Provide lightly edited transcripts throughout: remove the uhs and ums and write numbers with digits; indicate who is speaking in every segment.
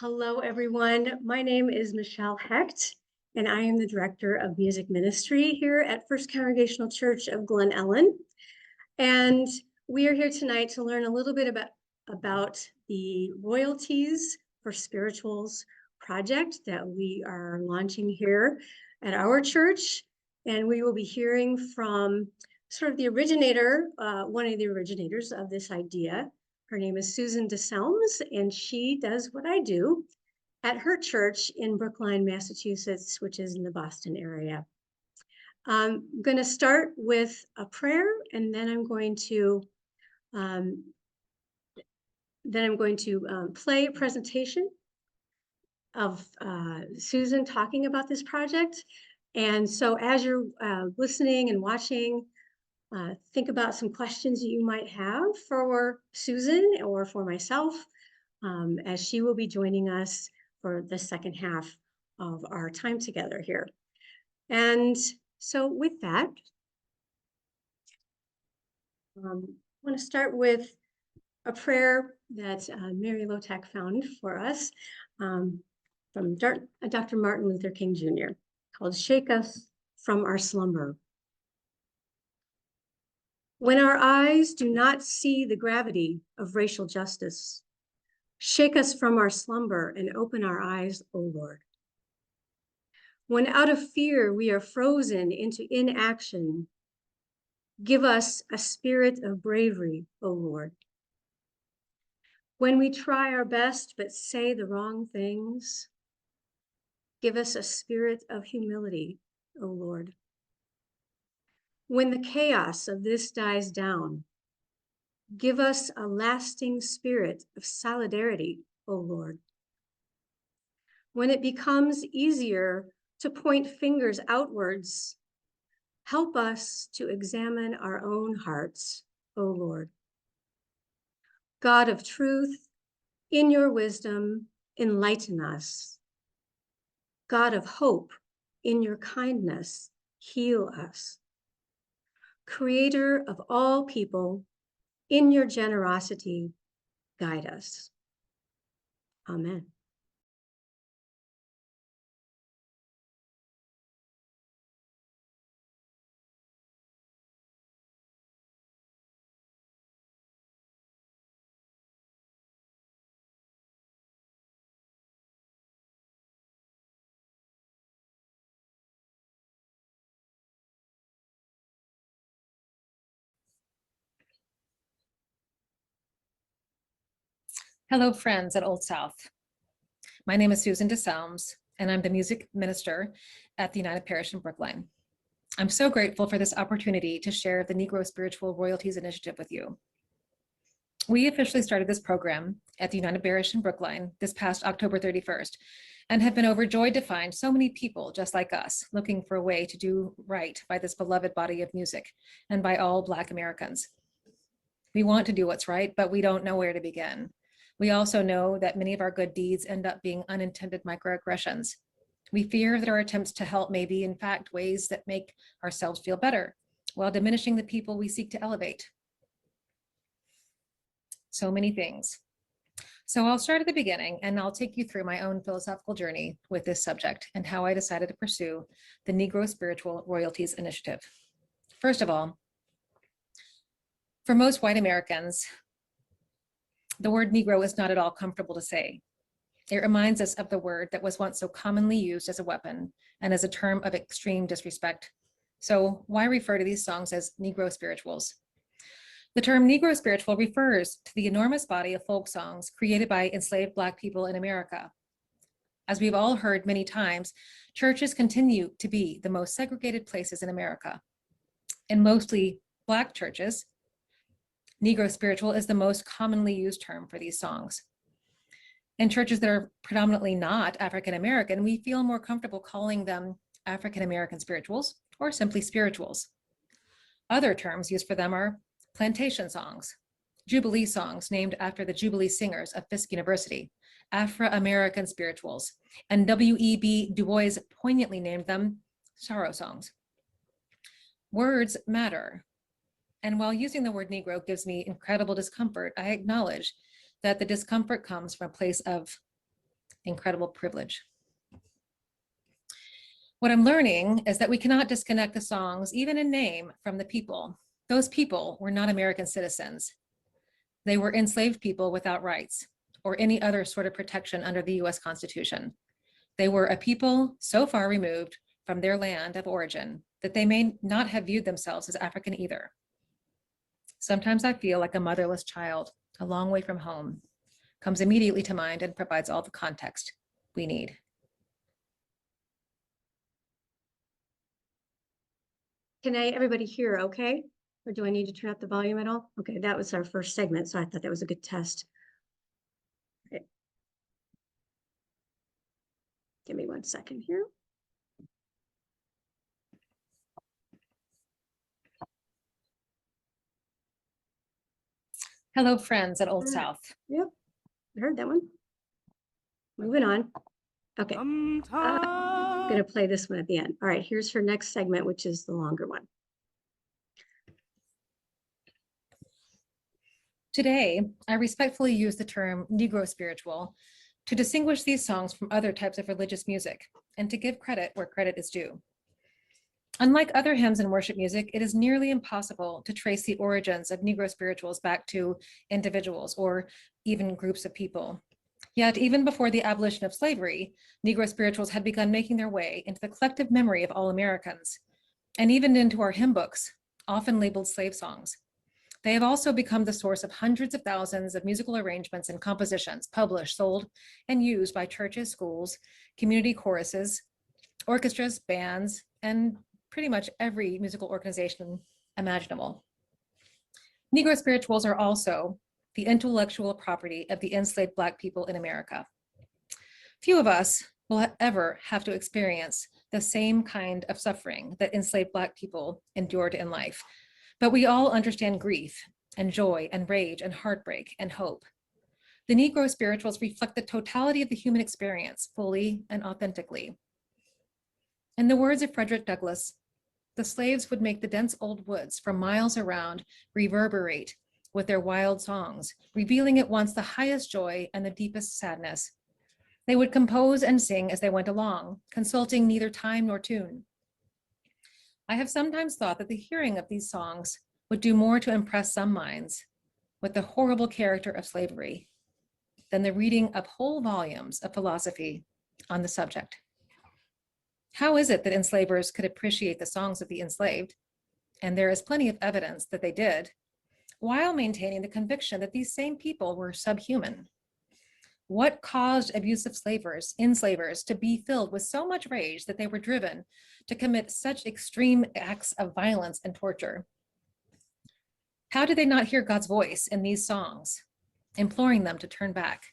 Speaker 1: Hello, everyone. My name is Michele Hecht, and I am the Director of Music Ministry here at First Congregational Church of Glen, Ellyn. And we are here tonight to learn a little bit about the Royalties for Spirituals project that we are launching here at our church. And we will be hearing from sort of the originator, one of the originators of this idea. Her name is Susan DeSelms, and she does what I do at her church in Brookline, Massachusetts, which is in the Boston area. I'm going to start with a prayer, and then I'm going to play a presentation of Susan talking about this project. And so as you're listening and watching, think about some questions you might have for Susan or for myself, as she will be joining us for the second half of our time together here. And so with that, I want to start with a prayer that Mary Lotak found for us from Dr. Martin Luther King Jr. called "Shake Us from Our Slumber." When our eyes do not see the gravity of racial justice, shake us from our slumber and open our eyes, O Lord. When out of fear we are frozen into inaction, give us a spirit of bravery, O Lord. When we try our best but say the wrong things, give us a spirit of humility, O Lord. When the chaos of this dies down, give us a lasting spirit of solidarity, O Lord. When it becomes easier to point fingers outwards, help us to examine our own hearts, O Lord. God of truth, in your wisdom, enlighten us. God of hope, in your kindness, heal us. Creator of all people, in your generosity, guide us. Amen.
Speaker 2: Hello, friends at Old South. My name is Susan DeSelms, and I'm the music minister at the United Parish in Brookline. I'm so grateful for this opportunity to share the Negro Spiritual Royalties Initiative with you. We officially started this program at the United Parish in Brookline this past October 31st, and have been overjoyed to find so many people just like us looking for a way to do right by this beloved body of music and by all Black Americans. We want to do what's right, but we don't know where to begin. We also know that many of our good deeds end up being unintended microaggressions. We fear that our attempts to help may be, in fact, ways that make ourselves feel better, while diminishing the people we seek to elevate. So many things. So I'll start at the beginning, and I'll take you through my own philosophical journey with this subject and how I decided to pursue the Negro Spiritual Royalties Initiative. First of all, for most white Americans, the word Negro is not at all comfortable to say. It reminds us of the word that was once so commonly used as a weapon and as a term of extreme disrespect. So why refer to these songs as Negro spirituals? The term Negro spiritual refers to the enormous body of folk songs created by enslaved Black people in America. As we've all heard many times, churches continue to be the most segregated places in America. In mostly Black churches, Negro spiritual is the most commonly used term for these songs. In churches that are predominantly not African American, we feel more comfortable calling them African American spirituals or simply spirituals. Other terms used for them are plantation songs, Jubilee songs named after the Jubilee singers of Fisk University, Afro-American spirituals, and W.E.B. Du Bois poignantly named them sorrow songs. Words matter. And while using the word Negro gives me incredible discomfort, I acknowledge that the discomfort comes from a place of Incredible privilege. What I'm learning is that we cannot disconnect the songs, even in name, from the people. Those people were not American citizens. They were enslaved people without rights or any other sort of protection under the US Constitution. They were a people so far removed from their land of origin that they may not have viewed themselves as African either. Sometimes I feel like a motherless child, a long way from home, comes immediately to mind and provides all the context we need.
Speaker 1: Can everybody hear okay? Or do I need to turn up the volume at all? Okay, that was our first segment, so I thought that was a good test. Okay. Give me 1 second here.
Speaker 2: Hello, friends at Old South.
Speaker 1: Yep, I heard that one. Moving on. Okay, I'm gonna play this one at the end. All right, here's her next segment, which is the longer one.
Speaker 2: Today, I respectfully use the term Negro spiritual to distinguish these songs from other types of religious music and to give credit where credit is due. Unlike other hymns and worship music, it is nearly impossible to trace the origins of Negro spirituals back to individuals or even groups of people. Yet, even before the abolition of slavery, Negro spirituals had begun making their way into the collective memory of all Americans, and even into our hymn books, often labeled slave songs. They have also become the source of hundreds of thousands of musical arrangements and compositions published, sold, and used by churches, schools, community choruses, orchestras, bands, and pretty much every musical organization imaginable. Negro spirituals are also the intellectual property of the enslaved Black people in America. Few of us will ever have to experience the same kind of suffering that enslaved Black people endured in life, but we all understand grief and joy and rage and heartbreak and hope. The Negro spirituals reflect the totality of the human experience fully and authentically. In the words of Frederick Douglass, the slaves would make the dense old woods for miles around reverberate with their wild songs, revealing at once the highest joy and the deepest sadness. They would compose and sing as they went along, consulting neither time nor tune. I have sometimes thought that the hearing of these songs would do more to impress some minds with the horrible character of slavery than the reading of whole volumes of philosophy on the subject. How is it that enslavers could appreciate the songs of the enslaved, and there is plenty of evidence that they did, while maintaining the conviction that these same people were subhuman? What caused abusive enslavers to be filled with so much rage that they were driven to commit such extreme acts of violence and torture? How did they not hear God's voice in these songs, imploring them to turn back?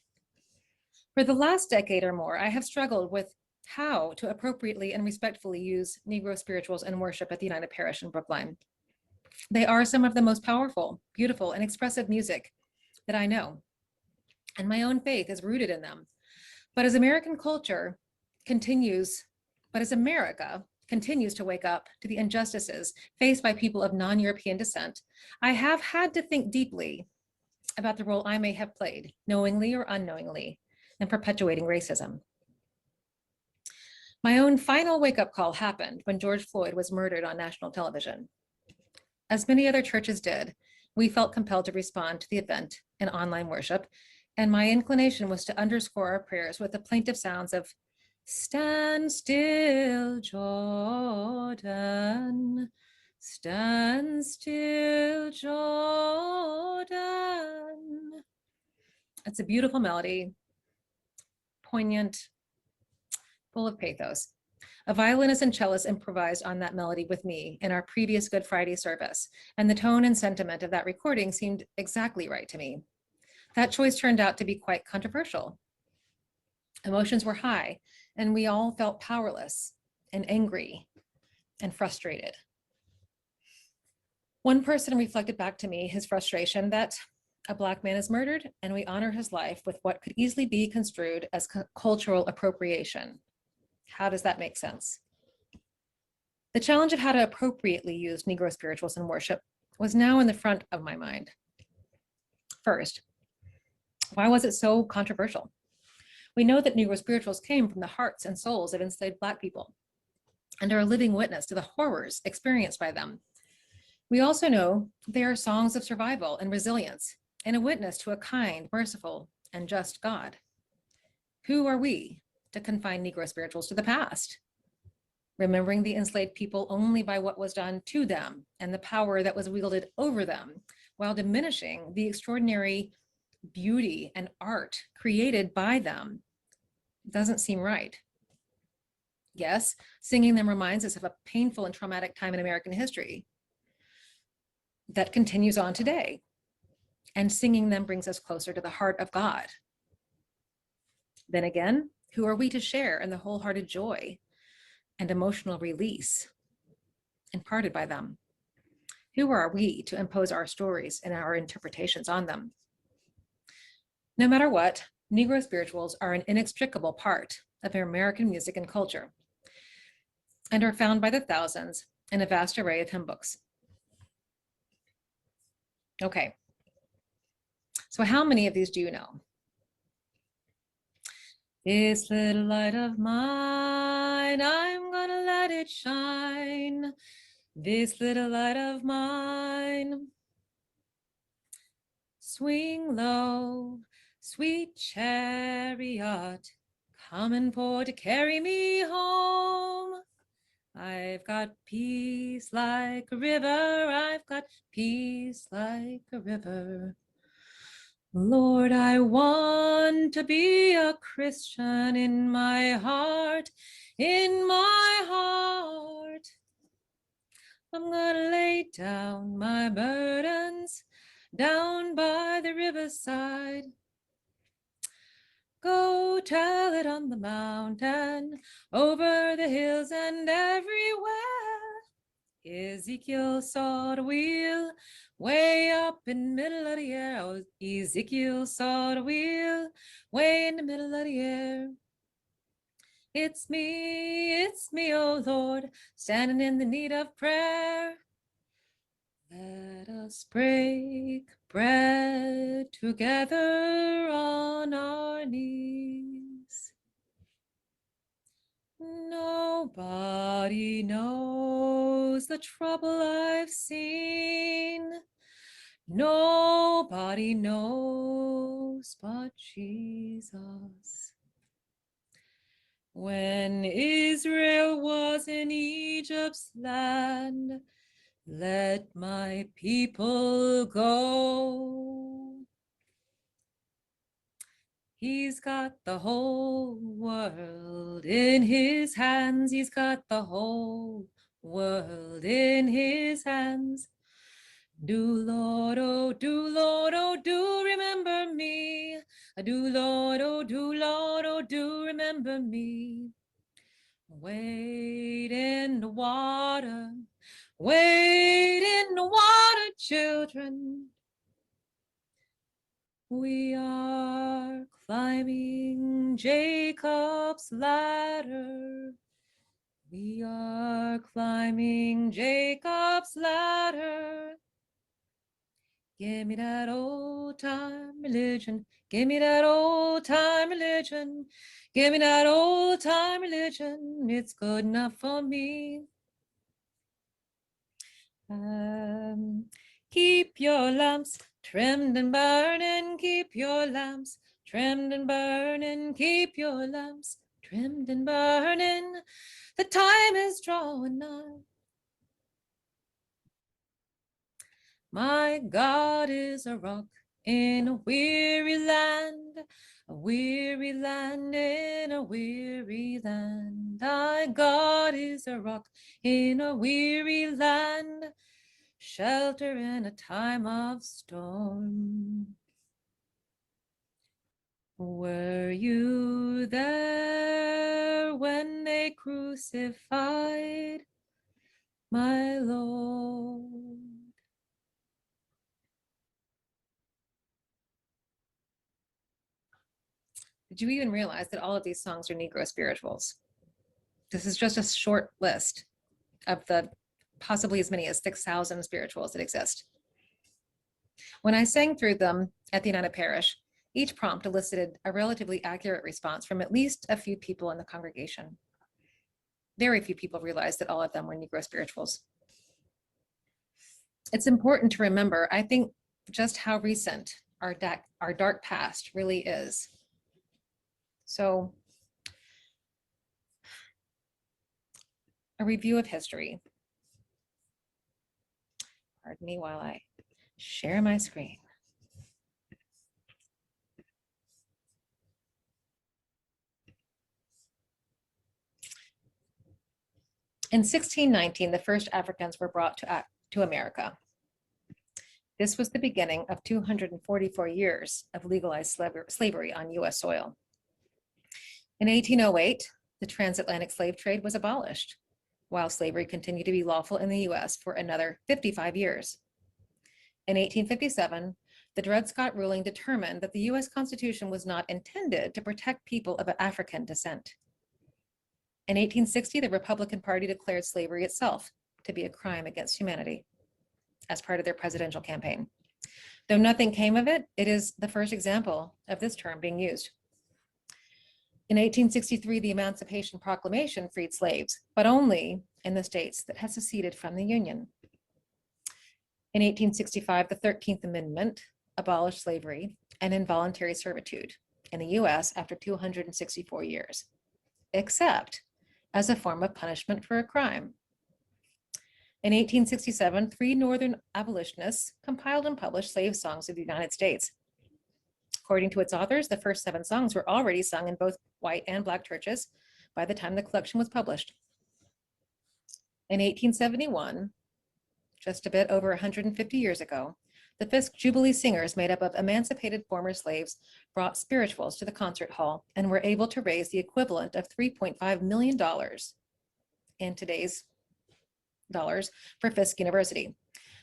Speaker 2: For the last decade or more, I have struggled with how to appropriately and respectfully use Negro spirituals in worship at the United Parish in Brookline. They are some of the most powerful, beautiful, and expressive music that I know, and my own faith is rooted in them. But as America continues to wake up to the injustices faced by people of non-European descent, I have had to think deeply about the role I may have played, knowingly or unknowingly, in perpetuating racism. My own final wake-up call happened when George Floyd was murdered on national television. As many other churches did, we felt compelled to respond to the event in online worship, and my inclination was to underscore our prayers with the plaintive sounds of "Stand still, Jordan, stand still, Jordan." It's a beautiful melody, poignant, full of pathos. A violinist and cellist improvised on that melody with me in our previous Good Friday service, and the tone and sentiment of that recording seemed exactly right to me. That choice turned out to be quite controversial. Emotions were high, and we all felt powerless and angry and frustrated. One person reflected back to me his frustration that a Black man is murdered, and we honor his life with what could easily be construed as cultural appropriation. How does that make sense? The challenge of how to appropriately use Negro spirituals in worship was now in the front of my mind. First, why was it so controversial? We know that Negro spirituals came from the hearts and souls of enslaved Black people and are a living witness to the horrors experienced by them. We also know they are songs of survival and resilience and a witness to a kind, merciful, and just God. Who are we to confine Negro spirituals to the past, remembering the enslaved people only by what was done to them and the power that was wielded over them, while diminishing the extraordinary beauty and art created by them? Doesn't seem right. Yes, singing them reminds us of a painful and traumatic time in American history that continues on today. And singing them brings us closer to the heart of God. Then again, who are we to share in the wholehearted joy and emotional release imparted by them? Who are we to impose our stories and our interpretations on them? No matter what, Negro spirituals are an inextricable part of American music and culture and are found by the thousands in a vast array of hymn books. Okay, so how many of these do you know? This little light of mine, I'm gonna let it shine. This little light of mine. Swing low, sweet chariot, coming for to carry me home. I've got peace like a river, I've got peace like a river. Lord, I want to be a Christian in my heart, in my heart. I'm gonna lay down my burdens down by the riverside. Go tell it on the mountain, over the hills and everywhere. Ezekiel saw the wheel way up in the middle of the air. Oh, Ezekiel saw the wheel way in the middle of the air. It's me, oh Lord, standing in the need of prayer. Let us break bread together on our knees. Nobody knows the trouble I've seen. Nobody knows but Jesus. When Israel was in Egypt's land, let my people go. He's got the whole world in his hands. He's got the whole world in his hands. Do Lord, oh do Lord, oh do remember me. Do Lord, oh do Lord, oh do remember me. Wade in the water, wade in the water, children. We are climbing Jacob's ladder. We are climbing Jacob's ladder. Give me that old time religion. Give me that old time religion. Give me that old time religion. It's good enough for me. Keep your lamps trimmed and burning. Keep your lamps trimmed and burning. Keep your lamps trimmed and burning. The time is drawing nigh. My God is a rock in a weary land, a weary land in a weary land. My God is a rock in a weary land, shelter in a time of storm. Were you there when they crucified my Lord? Did you even realize that all of these songs are Negro spirituals? This is just a short list of the possibly as many as 6,000 spirituals that exist. When I sang through them at the United Parish, Each prompt elicited a relatively accurate response from at least a few people in the congregation. Very few people realized that all of them were Negro spirituals. It's important to remember, I think, just how recent our dark past really is. So, a review of history. Pardon me while I share my screen. In 1619, the first Africans were brought to America. This was the beginning of 244 years of legalized slavery on US soil. In 1808, the transatlantic slave trade was abolished, while slavery continued to be lawful in the US for another 55 years. In 1857, the Dred Scott ruling determined that the US Constitution was not intended to protect people of African descent. In 1860, the Republican Party declared slavery itself to be a crime against humanity as part of their presidential campaign. Though nothing came of it, it is the first example of this term being used. In 1863, the Emancipation Proclamation freed slaves, but only in the states that had seceded from the Union. In 1865, the 13th Amendment abolished slavery and involuntary servitude in the US after 264 years, except as a form of punishment for a crime. In 1867, 3 Northern abolitionists compiled and published slave songs of the United States. According to its authors, the first 7 songs were already sung in both white and Black churches by the time the collection was published. In 1871, just a bit over 150 years ago, the Fisk Jubilee Singers, made up of emancipated former slaves, brought spirituals to the concert hall and were able to raise the equivalent of $3.5 million in today's dollars for Fisk University.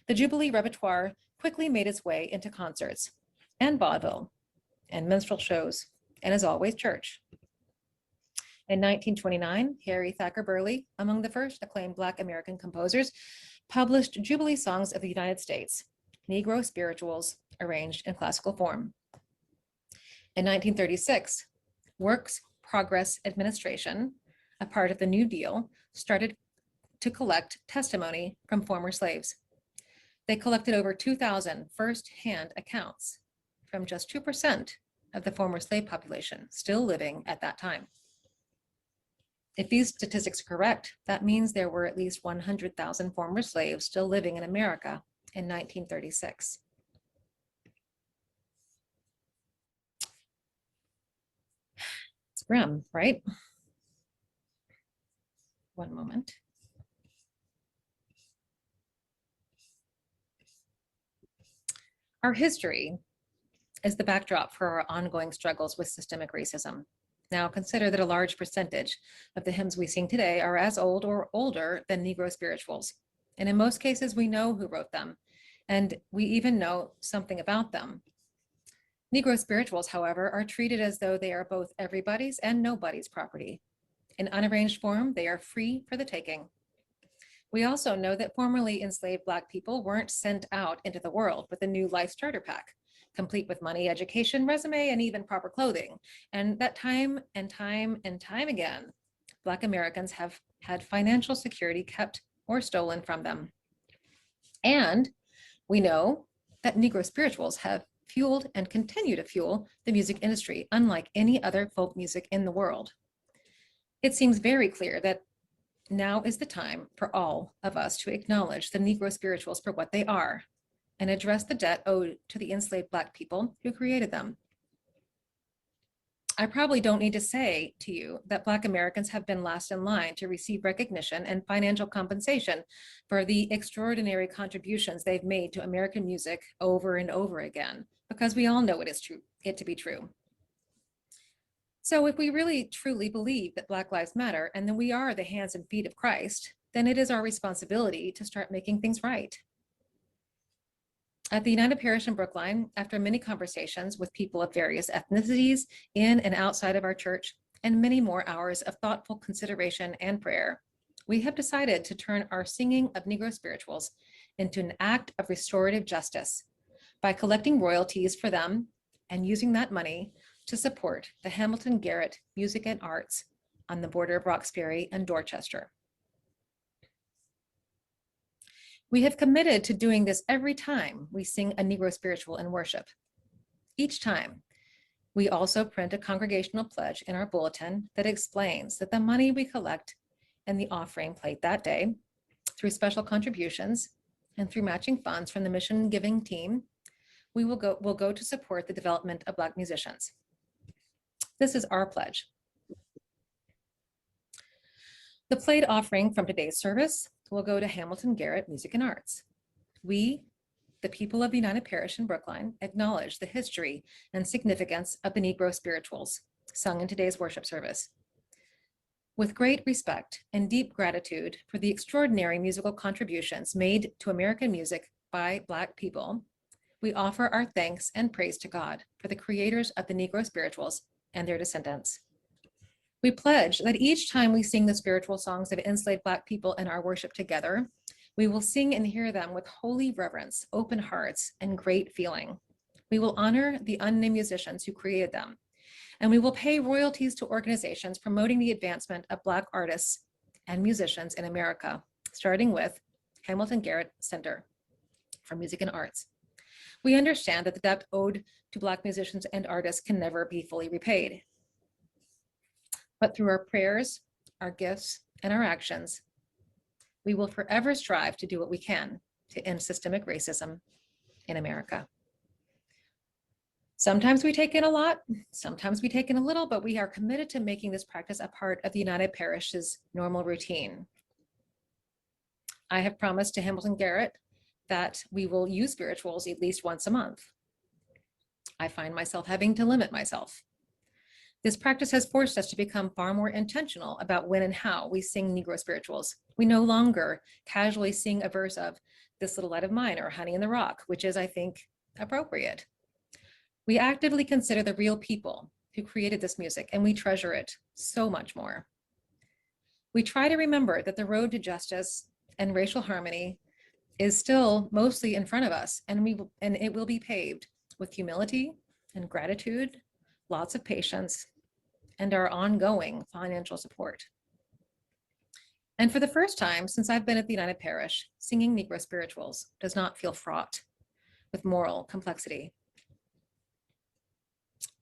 Speaker 2: The Jubilee repertoire quickly made its way into concerts and vaudeville and minstrel shows, and as always, church. In 1929, Harry Thacker Burleigh, among the first acclaimed Black American composers, published Jubilee Songs of the United States, Negro spirituals arranged in classical form. In 1936, Works Progress Administration, a part of the New Deal, started to collect testimony from former slaves. They collected over 2,000 first-hand accounts from just 2% of the former slave population still living at that time. If these statistics are correct, that means there were at least 100,000 former slaves still living in America in 1936. It's grim, right? One moment. Our history is the backdrop for our ongoing struggles with systemic racism. Now, consider that a large percentage of the hymns we sing today are as old or older than Negro spirituals. And in most cases, we know who wrote them, and we even know something about them. Negro spirituals, however, are treated as though they are both everybody's and nobody's property. In unarranged form, they are free for the taking. We also know that formerly enslaved Black people weren't sent out into the world with a new life starter pack, complete with money, education, resume, and even proper clothing. And that time and time and time again, Black Americans have had financial security kept or stolen from them. And we know that Negro spirituals have fueled and continue to fuel the music industry, unlike any other folk music in the world. It seems very clear that now is the time for all of us to acknowledge the Negro spirituals for what they are and address the debt owed to the enslaved Black people who created them. I probably don't need to say to you that Black Americans have been last in line to receive recognition and financial compensation for the extraordinary contributions they've made to American music over and over again, because we all know it to be true. So if we really truly believe that Black Lives Matter and that we are the hands and feet of Christ, then it is our responsibility to start making things right. At the United Parish in Brookline, after many conversations with people of various ethnicities in and outside of our church, and many more hours of thoughtful consideration and prayer, we have decided to turn our singing of Negro spirituals into an act of restorative justice by collecting royalties for them and using that money to support the Hamilton Garrett Music and Arts on the border of Roxbury and Dorchester. We have committed to doing this every time we sing a Negro spiritual in worship. Each time, we also print a congregational pledge in our bulletin that explains that the money we collect in the offering plate that day, through special contributions and through matching funds from the mission giving team, will go to support the development of Black musicians. This is our pledge. The plate offering from today's service will go to Hamilton Garrett Music and Arts. We, the people of the United Parish in Brookline, acknowledge the history and significance of the Negro spirituals sung in today's worship service. With great respect and deep gratitude for the extraordinary musical contributions made to American music by Black people, we offer our thanks and praise to God for the creators of the Negro spirituals and their descendants. We pledge that each time we sing the spiritual songs of enslaved Black people in our worship together, we will sing and hear them with holy reverence, open hearts, and great feeling. We will honor the unnamed musicians who created them, and we will pay royalties to organizations promoting the advancement of Black artists and musicians in America, starting with Hamilton Garrett Center for Music and Arts. We understand that the debt owed to Black musicians and artists can never be fully repaid. But through our prayers, our gifts, and our actions, we will forever strive to do what we can to end systemic racism in America. Sometimes we take in a lot, sometimes we take in a little, but we are committed to making this practice a part of the United Parish's normal routine. I have promised to Hamilton Garrett that we will use spirituals at least once a month. I find myself having to limit myself. This practice has forced us to become far more intentional about when and how we sing Negro spirituals. We no longer casually sing a verse of This Little Light of Mine or Honey in the Rock, which is, I think, appropriate. We actively consider the real people who created this music, and we treasure it so much more. We try to remember that the road to justice and racial harmony is still mostly in front of us, and it will be paved with humility and gratitude, lots of patience, and our ongoing financial support. And for the first time since I've been at the United Parish, singing Negro spirituals does not feel fraught with moral complexity.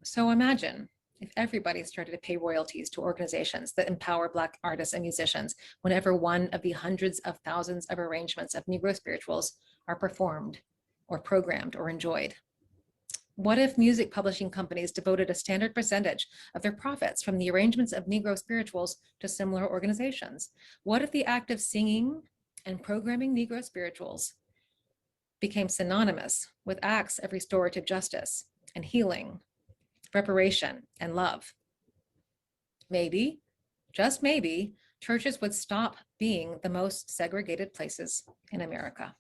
Speaker 2: So imagine if everybody started to pay royalties to organizations that empower Black artists and musicians whenever one of the hundreds of thousands of arrangements of Negro spirituals are performed or programmed or enjoyed. What if music publishing companies devoted a standard percentage of their profits from the arrangements of Negro spirituals to similar organizations? What if the act of singing and programming Negro spirituals became synonymous with acts of restorative justice and healing, reparation, and love? Maybe, just maybe, churches would stop being the most segregated places in America.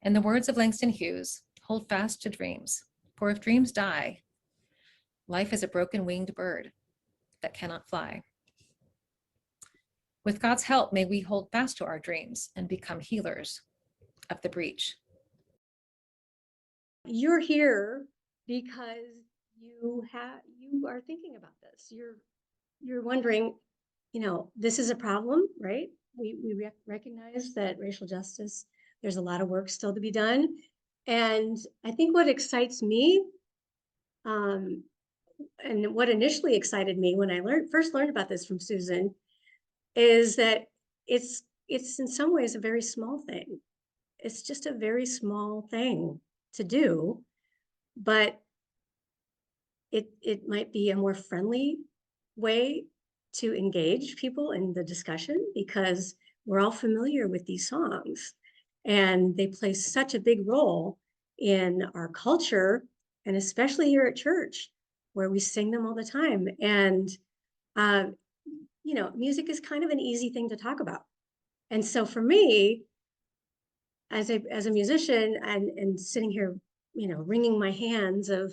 Speaker 2: In the words of Langston Hughes, hold fast to dreams, for if dreams die, life is a broken winged bird that cannot fly. With God's help, may we hold fast to our dreams and become healers of the breach.
Speaker 1: You're here because you are thinking about this. You're wondering, this is a problem, right? We recognize that racial justice, there's a lot of work still to be done. And I think what excites me, and what initially excited me when I first learned about this from Susan, is that it's in some ways a very small thing. It's just a very small thing to do, but it might be a more friendly way to engage people in the discussion, because we're all familiar with these songs. And they play such a big role in our culture, and especially here at church, where we sing them all the time. And, music is kind of an easy thing to talk about. And so for me, as a musician and sitting here, wringing my hands of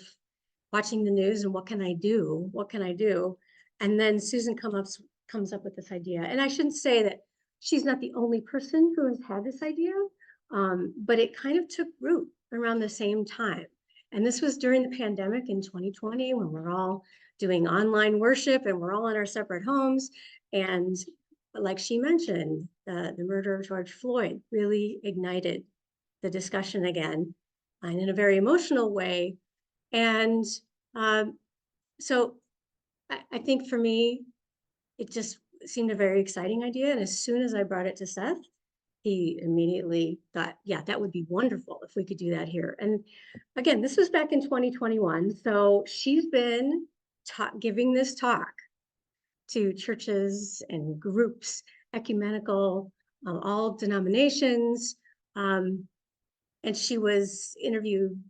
Speaker 1: watching the news and what can I do? What can I do? And then Susan comes up with this idea. And I shouldn't say that she's not the only person who has had this idea. But it kind of took root around the same time. And this was during the pandemic in 2020 when we're all doing online worship and we're all in our separate homes. And like she mentioned, the murder of George Floyd really ignited the discussion again, and in a very emotional way. And so I think for me, it just seemed a very exciting idea. And as soon as I brought it to Seth, he immediately thought, yeah, that would be wonderful if we could do that here. And again, this was back in 2021. So she's been giving this talk to churches and groups, ecumenical, all denominations. And she was interviewed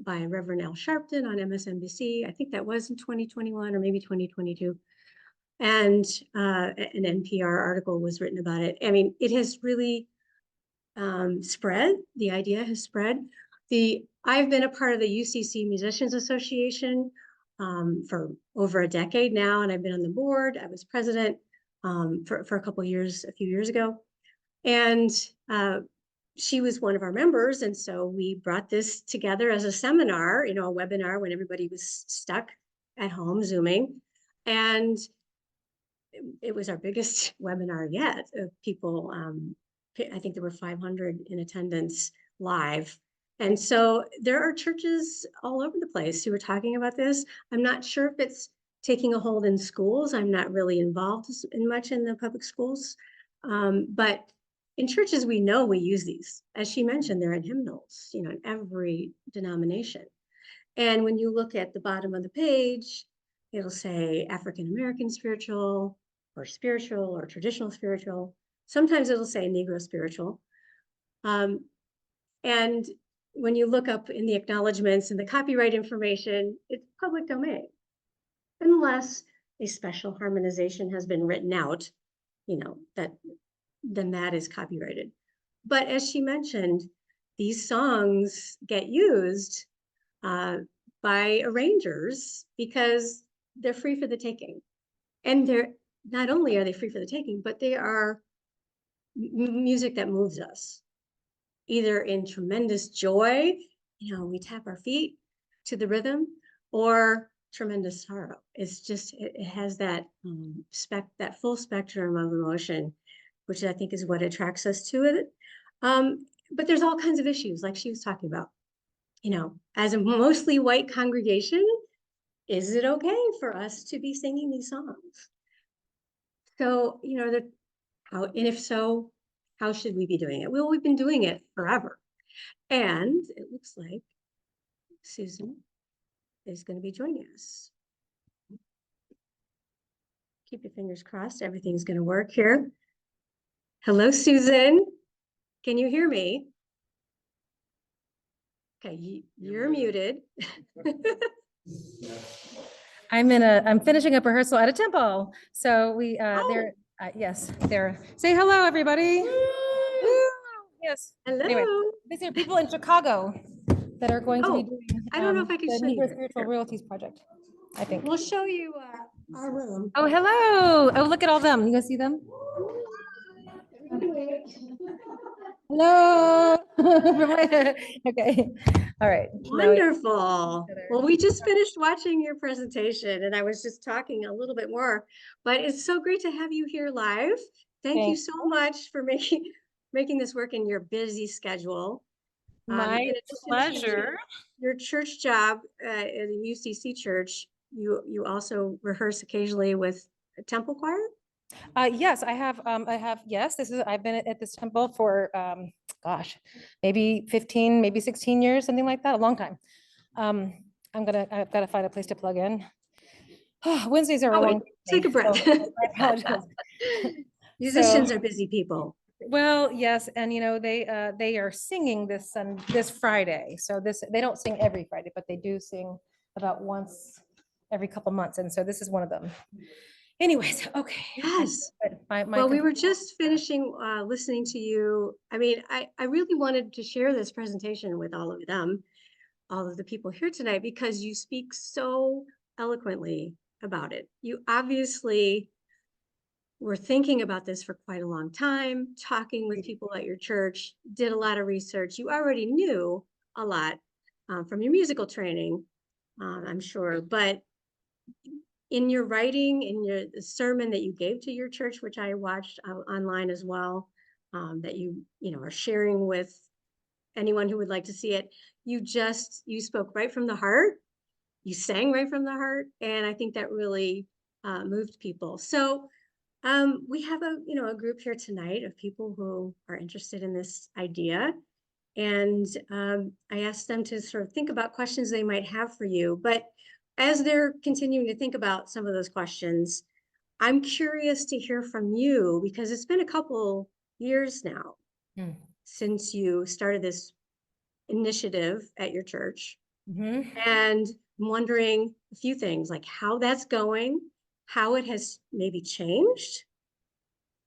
Speaker 1: by Reverend Al Sharpton on MSNBC. I think that was in 2021 or maybe 2022. And an NPR article was written about it. I mean, it has really spread. The idea has spread. I've been a part of the UCC Musicians Association for over a decade now, and I've been on the board. I was president for a couple of years, a few years ago. And she was one of our members. And so we brought this together as a seminar, a webinar when everybody was stuck at home Zooming. And it was our biggest webinar yet of people. I think there were 500 in attendance live. And so there are churches all over the place who are talking about this. I'm not sure if it's taking a hold in schools. I'm not really involved much in the public schools. But in churches, we know we use these. As she mentioned, they're in hymnals, in every denomination. And when you look at the bottom of the page, it'll say African-American spiritual or traditional spiritual. Sometimes it'll say Negro spiritual. And when you look up in the acknowledgments and the copyright information, it's public domain, unless a special harmonization has been written out, then that is copyrighted. But as she mentioned, these songs get used by arrangers because they're free for the taking. And they're not only are they free for the taking, but they are music that moves us, either in tremendous joy, we tap our feet to the rhythm, or tremendous sorrow. It's just, it has that that full spectrum of emotion, which I think is what attracts us to it. But there's all kinds of issues, like she was talking about. As a mostly white congregation, is it okay for us to be singing these songs? So, and if so, how should we be doing it? Well, we've been doing it forever. And it looks like Susan is going to be joining us. Keep your fingers crossed. Everything's going to work here. Hello, Susan. Can you hear me? Okay, you're muted.
Speaker 2: I'm finishing up rehearsal at a temple. So yes, say hello, everybody. Woo! Yes.
Speaker 1: Hello.
Speaker 2: Anyway, these are people in Chicago that are going to be doing
Speaker 1: I don't know if I can
Speaker 2: the
Speaker 1: show you.
Speaker 2: Negro Spiritual Royalties Project, I think.
Speaker 1: We'll show you our room.
Speaker 2: Oh, hello. Oh, look at all them. You guys see them? Hello. Okay. All right.
Speaker 1: Wonderful. Well, we just finished watching your presentation and I was just talking a little bit more, but it's so great to have you here live. Thank you so much for making this work in your busy schedule.
Speaker 2: My pleasure.
Speaker 1: Your church job at a UCC church, you also rehearse occasionally with a temple choir?
Speaker 2: Yes, I have. Yes, I've been at this temple for, gosh, maybe 15, maybe 16 years, something like that, a long time. I've got to find a place to plug in. Wednesdays are a long day.
Speaker 1: Take a breath.
Speaker 2: So I apologize.
Speaker 1: Musicians are busy people.
Speaker 2: Well, yes, and they are singing this Friday. So they don't sing every Friday, but they do sing about once every couple months, and so this is one of them. Anyways, okay.
Speaker 1: Yes. Well, we were just finishing listening to you. I mean, I really wanted to share this presentation with all of them, all of the people here tonight, because you speak so eloquently about it. You obviously were thinking about this for quite a long time, talking with people at your church, did a lot of research. You already knew a lot from your musical training, I'm sure. But in your writing, in your sermon that you gave to your church, which I watched online as well, that you are sharing with anyone who would like to see it, you spoke right from the heart. You sang right from the heart, and I think that really moved people. So we have a group here tonight of people who are interested in this idea, and I asked them to sort of think about questions they might have for you. But as they're continuing to think about some of those questions, I'm curious to hear from you, because it's been a couple years now since you started this initiative at your church. And I'm wondering a few things, like how that's going, how it has maybe changed.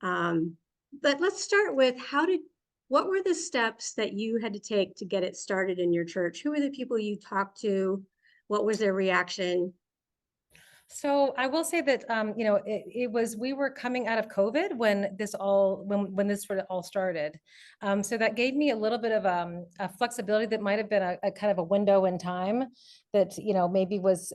Speaker 1: But let's start with what were the steps that you had to take to get it started in your church? Who were the people you talked to? What was their reaction?
Speaker 2: So I will say that, we were coming out of COVID when this sort of all started. So that gave me a little bit of a flexibility that might have been a kind of a window in time that, maybe was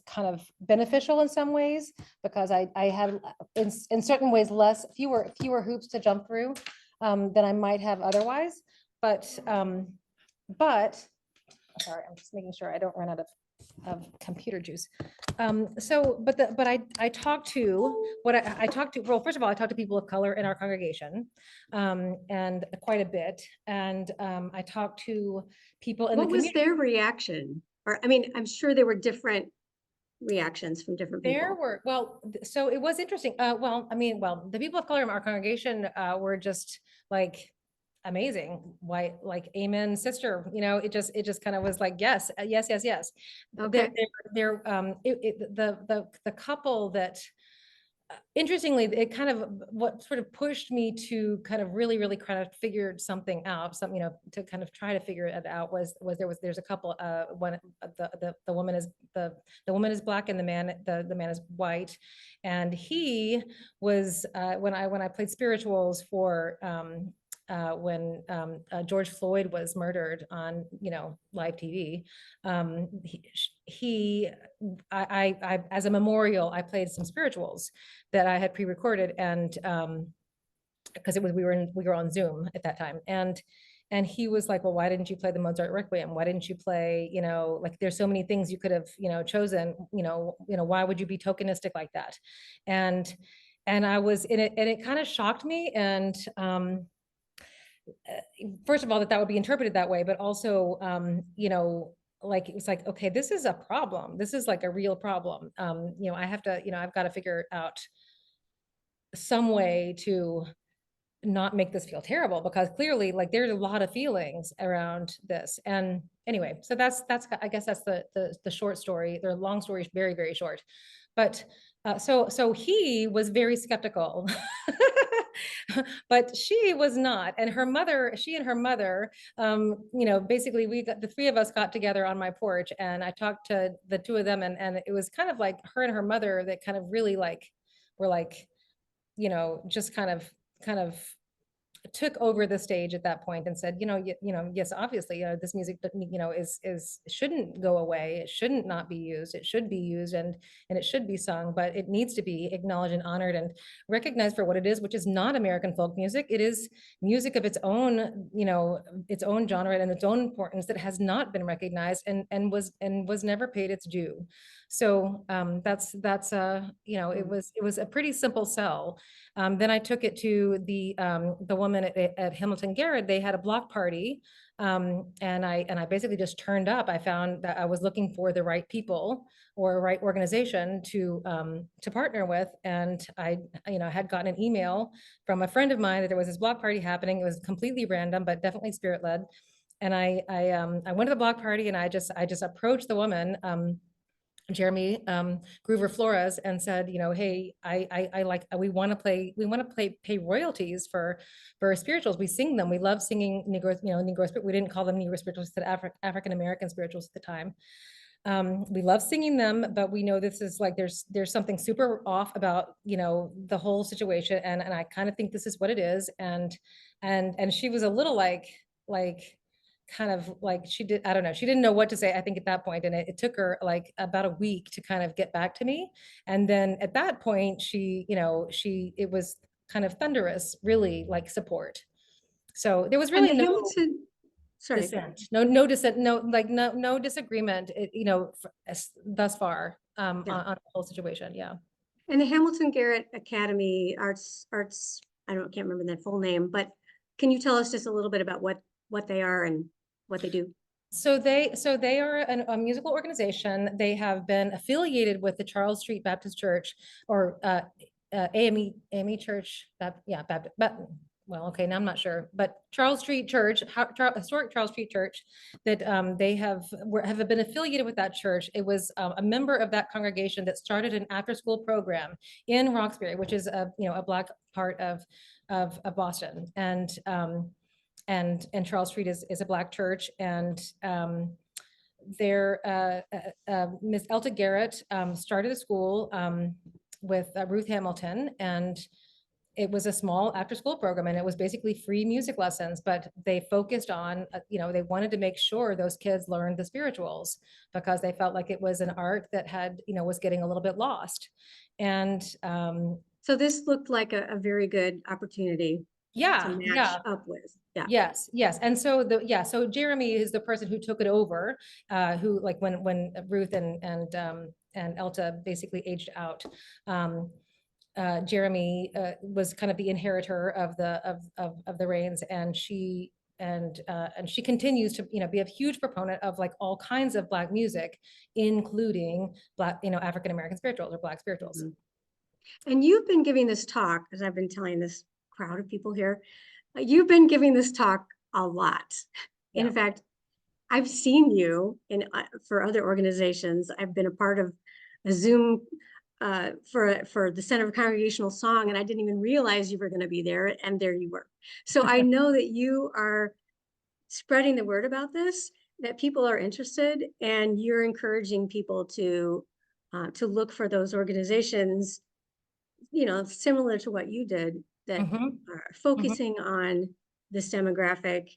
Speaker 2: kind of beneficial in some ways, because I had in certain ways fewer hoops to jump through than I might have otherwise. But sorry, I'm just making sure I don't run out of computer juice. I talked to well, first of all, I talked to people of color in our congregation, and quite a bit. And I talked to people in the community.
Speaker 1: What was their reaction? Or, I mean, I'm sure there were different reactions from different people.
Speaker 2: So it was interesting. The people of color in our congregation were just like amazing, white, like amen, sister. It just kind of was like yes, yes, yes, yes.
Speaker 1: Okay.
Speaker 2: The couple that interestingly, it kind of what sort of pushed me to kind of really kind of figure something out, to kind of try to figure it out was there's a couple, one, the woman is Black and the man is white, and he was when I played spirituals for when George Floyd was murdered on live TV. I as a memorial, I played some spirituals that I had pre-recorded, and because we were on Zoom at that time, and he was like, well, why didn't you play the Mozart Requiem? Why didn't you play, like there's so many things you could have, chosen, why would you be tokenistic like that? And I was in it, and it kind of shocked me. And first of all, that would be interpreted that way, but also, like, it was like, okay, this is a problem. This is like a real problem. I have to, I've got to figure out some way to not make this feel terrible, because clearly, like, there's a lot of feelings around this. And anyway, so that's I guess that's the short story. The long story is very, very short. But so he was very skeptical, but she was not. And she and her mother, basically the three of us got together on my porch, and I talked to the two of them, and it was kind of like her and her mother that kind of really were like, just kind of took over the stage at that point and said, yes, obviously, this music, is shouldn't go away. It shouldn't not be used. It should be used, and it should be sung, but it needs to be acknowledged and honored and recognized for what it is, which is not American folk music. It is music of its own, its own genre and its own importance that has not been recognized and was never paid its due. So that's it was a pretty simple sell. Then I took it to the woman at Hamilton Garrett. They had a block party, and I basically just turned up. I found that I was looking for the right people or right organization to partner with, and I had gotten an email from a friend of mine that there was this block party happening. It was completely random, but definitely spirit led. And I went to the block party, and I just approached the woman, Jeremy Groover Flores, and said, hey, I like, we want to pay royalties for spirituals. We sing them. We love singing Negro, we didn't call them Negro spirituals, we said African American spirituals at the time. We love singing them, but we know this is like, there's something super off about, the whole situation. And I kind of think this is what it is. And she was a little like kind of like she did, I don't know, she didn't know what to say, I think, at that point, and it took her like about a week to kind of get back to me. And then at that point, she, it was kind of thunderous, really, like, support. So there was
Speaker 1: And
Speaker 2: really
Speaker 1: the
Speaker 2: no
Speaker 1: Hamilton, sorry.
Speaker 2: dissent, no dissent, no disagreement, thus far,
Speaker 1: Yeah.
Speaker 2: on the whole situation. Yeah.
Speaker 1: And the Hamilton Garrett Academy Arts, can't remember the full name, but can you tell us just a little bit about what they are and what they do?
Speaker 2: So they are a musical organization. They have been affiliated with the Charles Street Baptist Church, or AME Church. Yeah, Baptist. Well, okay, now I'm not sure, but Charles Street Church, historic Charles Street Church, that they have been affiliated with that church. It was a member of that congregation that started an after-school program in Roxbury, which is a Black part of Boston, and Charles Street is a Black church, and Miss Elta Garrett started a school with Ruth Hamilton, and it was a small after-school program, and it was basically free music lessons, but they focused on, they wanted to make sure those kids learned the spirituals, because they felt like it was an art that was getting a little bit lost. And
Speaker 1: so this looked like a very good opportunity to match up with. Yeah.
Speaker 2: Yes. And so so Jeremy is the person who took it over, who, like, when Ruth and Elta basically aged out. Jeremy was kind of the inheritor of the reins, and she continues to be a huge proponent of, like, all kinds of Black music, including Black, African American spirituals, or Black spirituals.
Speaker 1: Mm-hmm. And you've been giving this talk, as I've been telling this crowd of people here, you've been giving this talk a lot. Yeah. In fact, I've seen you for other organizations. I've been a part of a Zoom for the Center for Congregational Song, and I didn't even realize you were going to be there, and there you were. So I know that you are spreading the word about this, that people are interested, and you're encouraging people to look for those organizations, similar to what you did, that are focusing on this demographic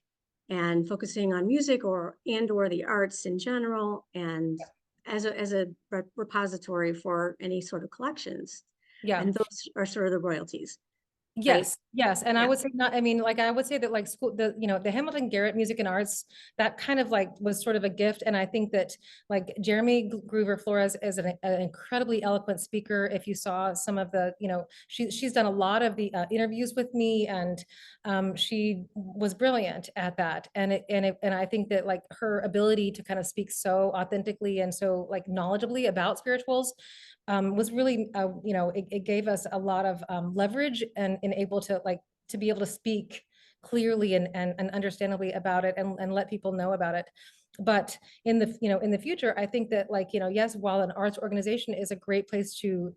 Speaker 1: and focusing on music or the arts in general, and as a repository for any sort of collections. Yeah. And those are sort of the royalties.
Speaker 2: Yes, right? Yes. And I would say I would say that, like, school, the Hamilton Garrett Music and Arts, that kind of, like, was sort of a gift. And I think that, like, Jeremy Groover Flores is an incredibly eloquent speaker. If you saw some of the, she's done a lot of the interviews with me, and she was brilliant at that. And I think that, like, her ability to kind of speak so authentically and so, like, knowledgeably about spirituals was really, it gave us a lot of leverage, and able to, like, to be able to speak clearly and understandably about it, and let people know about it. But in the future, I think that, like, yes, while an arts organization is a great place to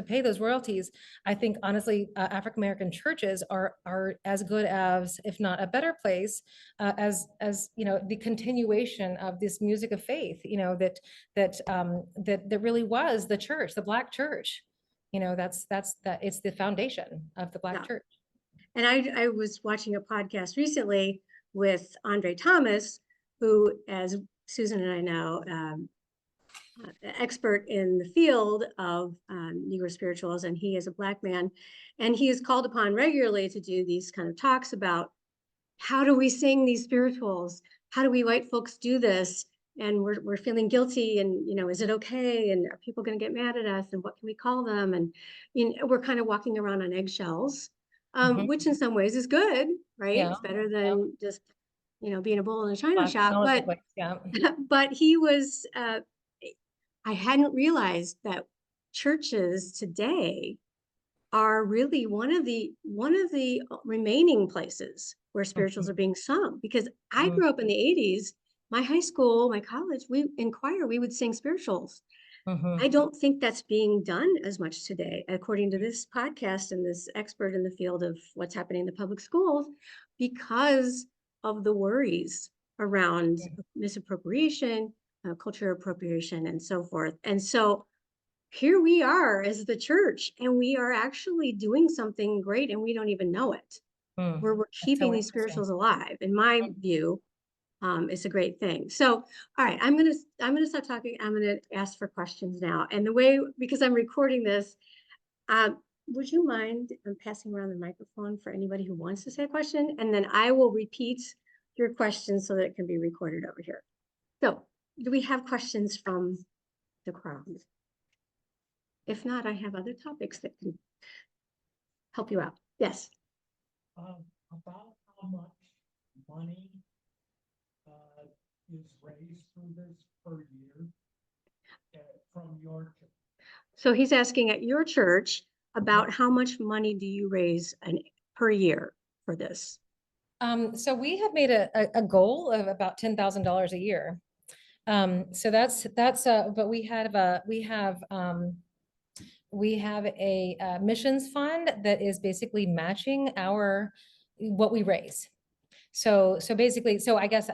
Speaker 2: pay those royalties, I think, honestly, African American churches are as good as, if not a better place, as the continuation of this music of faith, that really was the church, the Black church. That's it's the foundation of the Black church.
Speaker 1: And I was watching a podcast recently with Andre Thomas, who, as Susan and I know, expert in the field of Negro spirituals, and he is a Black man, and he is called upon regularly to do these kind of talks about how do we sing these spirituals? How do we white folks do this? And we're feeling guilty, and is it okay? And are people going to get mad at us? And what can we call them? And we're kind of walking around on eggshells, which in some ways is good, right? Yeah. It's better than just being a bull in a china shop. But but he was. I hadn't realized that churches today are really one of the remaining places where spirituals are being sung, because I grew up in the 80s. My high school, my college, in choir, we would sing spirituals. I don't think that's being done as much today, according to this podcast and this expert in the field of what's happening in the public schools, because of the worries around misappropriation, cultural appropriation, and so forth. And so here we are as the church, and we are actually doing something great, and we don't even know it. We're keeping these spirituals alive, in my view. It's a great thing. So, all right, I'm gonna stop talking. I'm gonna ask for questions now. And the way, because I'm recording this, would you mind passing around the microphone for anybody who wants to say a question? And then I will repeat your question so that it can be recorded over here. So, do we have questions from the crowd? If not, I have other topics that can help you out. Yes.
Speaker 3: About how much money is raised through this per year from your church?
Speaker 1: So he's asking at your church about how much money do you raise per year for this?
Speaker 2: So we have made a goal of about $10,000 a year. So that's but we have a missions fund that is basically matching what we raise. So basically, I guess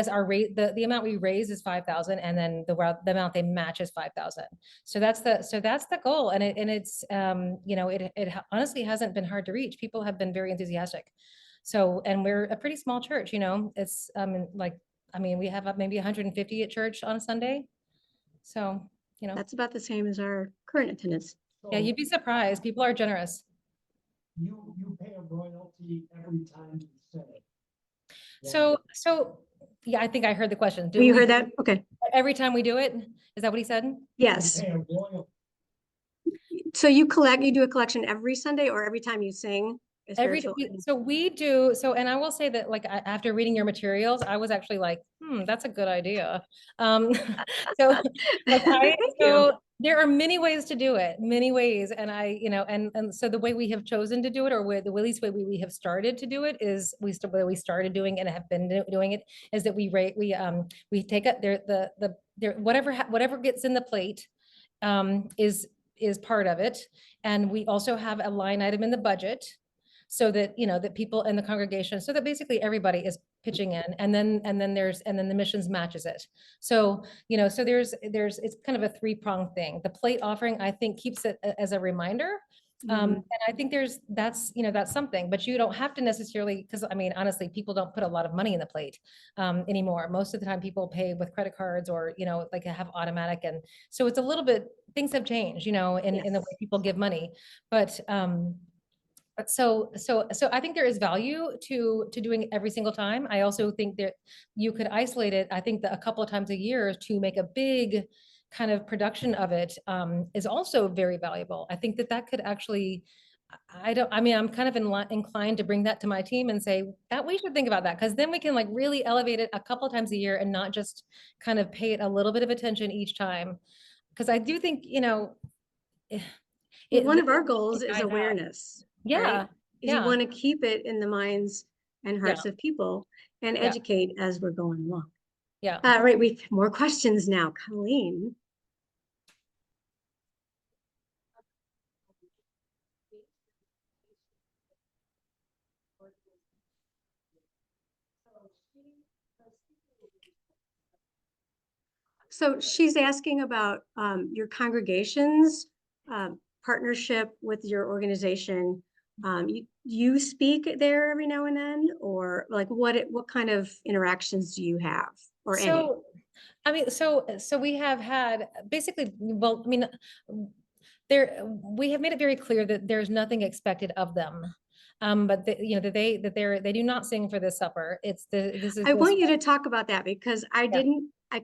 Speaker 2: our rate, the amount we raise is 5,000, and then the amount they match is 5,000. So that's the goal, and it's you know, it honestly hasn't been hard to reach. People have been very enthusiastic. So, and we're a pretty small church, you know. It's we have maybe 150 at church on a Sunday. So, you know,
Speaker 1: That's about the same as our current attendance.
Speaker 3: So
Speaker 2: yeah, you'd be surprised. People are generous.
Speaker 3: you pay a royalty every time you say it.
Speaker 2: So yeah, I think I heard the question.
Speaker 1: You heard that? Okay.
Speaker 2: Every time we do it? Is that what he said?
Speaker 1: Yes.
Speaker 3: You pay a royalty.
Speaker 1: So you do a collection every Sunday or every time you sing?
Speaker 2: So we do, and I will say that, like, after reading your materials, I was actually like, that's a good idea. So like there are many ways to do it, many ways. And and so the way we have chosen to do it, or at least way we have started to do it, is we started doing and have been doing it, is that we take whatever gets in the plate is part of it. And we also have a line item in the budget, so that, that people in the congregation, so that basically everybody is pitching in, and then the missions matches it. So, so it's kind of a three-pronged thing. The plate offering, I think, keeps it as a reminder. And I think that's something, but you don't have to necessarily, because I mean, honestly, people don't put a lot of money in the plate anymore. Most of the time people pay with credit cards, or, like have automatic. And so it's a little bit, things have changed, in the way people give money. But, so I think there is value to doing it every single time. I also think that you could isolate it. I think that a couple of times a year to make a big kind of production of it is also very valuable. I think that could actually, I'm kind of inclined to bring that to my team and say that we should think about that, because then we can like really elevate it a couple of times a year and not just kind of pay it a little bit of attention each time. Because I do think,
Speaker 1: one of our goals is awareness.
Speaker 2: Yeah.
Speaker 1: Right? You want to keep it in the minds and hearts of people and educate as we're going along.
Speaker 2: Yeah.
Speaker 1: Right. We have more questions now. Colleen. So she's asking about your congregation's partnership with your organization. You speak there every now and then, or like what kind of interactions do you have, or any?
Speaker 2: I mean, so we have had basically, well, I mean, we have made it very clear that there's nothing expected of them. But they do not sing for this supper.
Speaker 1: I want you to talk about that, because I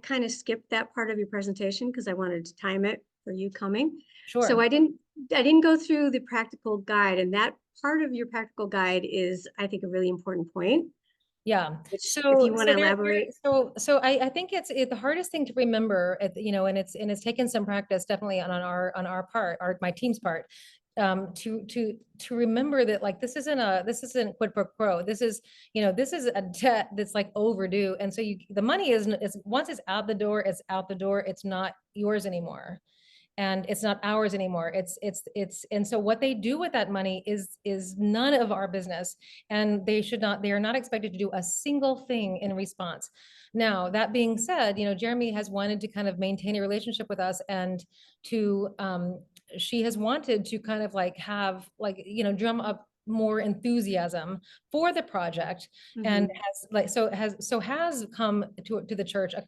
Speaker 1: kind of skipped that part of your presentation because I wanted to time it for you coming.
Speaker 2: Sure.
Speaker 1: So I didn't go through the practical guide, and that part of your practical guide is, I think, a really important point.
Speaker 2: Yeah.
Speaker 1: So if you want to elaborate.
Speaker 2: So I think it's the hardest thing to remember, and it's taken some practice, definitely on our part, my team's part, to remember that, like, this isn't quid pro quo. This is a debt that's like overdue. And so the money is once it's out the door, it's out the door. It's not yours anymore. And it's not ours anymore. And so what they do with that money is none of our business. And they are not expected to do a single thing in response. Now, that being said, Jeremy has wanted to kind of maintain a relationship with us, and she has wanted to kind of like have, like, drum up more enthusiasm for the project, and has come to the church, at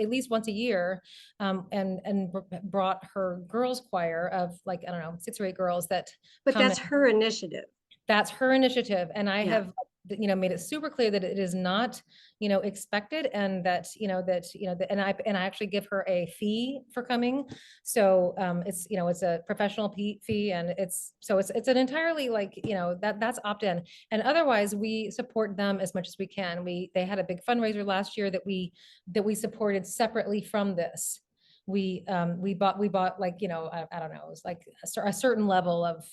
Speaker 2: least once a year, and brought her girls choir of like, I don't know, 6 or 8 girls that
Speaker 1: But
Speaker 2: come
Speaker 1: that's her initiative.
Speaker 2: that's her initiative. And I
Speaker 1: Yeah.
Speaker 2: have, made it super clear that it is not, expected, and that, and I actually give her a fee for coming. So it's a professional fee, and it's an entirely like, that's opt-in. And otherwise we support them as much as we can. They had a big fundraiser last year that we supported separately from this. We bought like, I don't know, it was like a certain level of,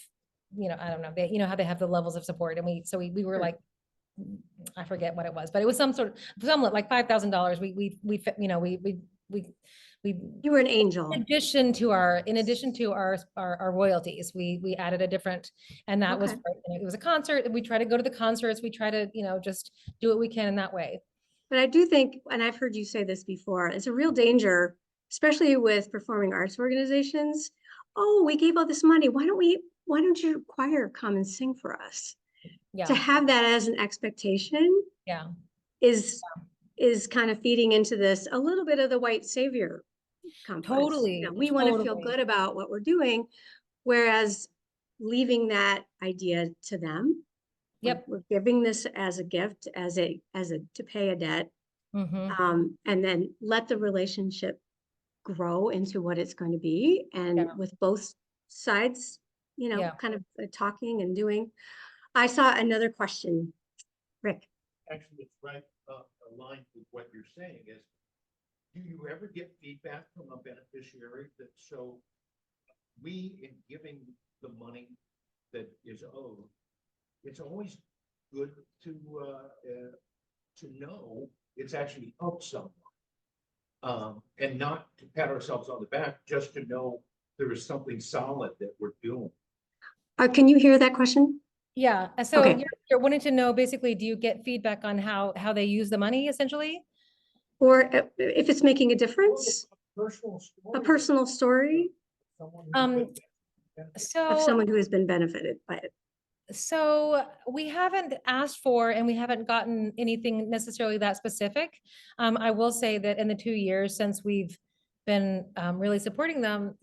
Speaker 2: I don't know, they, how they have the levels of support. And we were like, I forget what it was, but it was some like $5,000.
Speaker 1: You were an angel.
Speaker 2: In addition to our royalties, we added a different, and that was,
Speaker 1: Okay.
Speaker 2: it was a concert. We try to go to the concerts. We try to, just do what we can in that way.
Speaker 1: But I do think, and I've heard you say this before, it's a real danger, especially with performing arts organizations. Oh, we gave all this money. Why don't your choir come and sing for us?
Speaker 2: Yeah.
Speaker 1: To have that as an expectation
Speaker 2: Yeah.
Speaker 1: is kind of feeding into this a little bit of the white savior complex.
Speaker 2: Totally.
Speaker 1: We want to feel good about what we're doing, whereas leaving that idea to them.
Speaker 2: Yep.
Speaker 1: We're giving this as a gift, as a to pay a debt, and then let the relationship grow into what it's going to be, and with both sides, kind of talking and doing. I saw another question, Rick.
Speaker 4: Actually, it's right aligned with what you're saying is, do you ever get feedback from a beneficiary that so we, in giving the money that is owed, it's always good to know it's actually helped someone, and not to pat ourselves on the back, just to know there is something solid that we're doing.
Speaker 1: Can you hear that question?
Speaker 2: Yeah. So
Speaker 1: Okay.
Speaker 2: you're wanting to know, basically, do you get feedback on how they use the money, essentially?
Speaker 1: Or if it's making a difference? A personal story of someone who has been benefited by it.
Speaker 2: So we haven't asked for, and we haven't gotten anything necessarily that specific. I will say that in the 2 years since we've been really supporting them,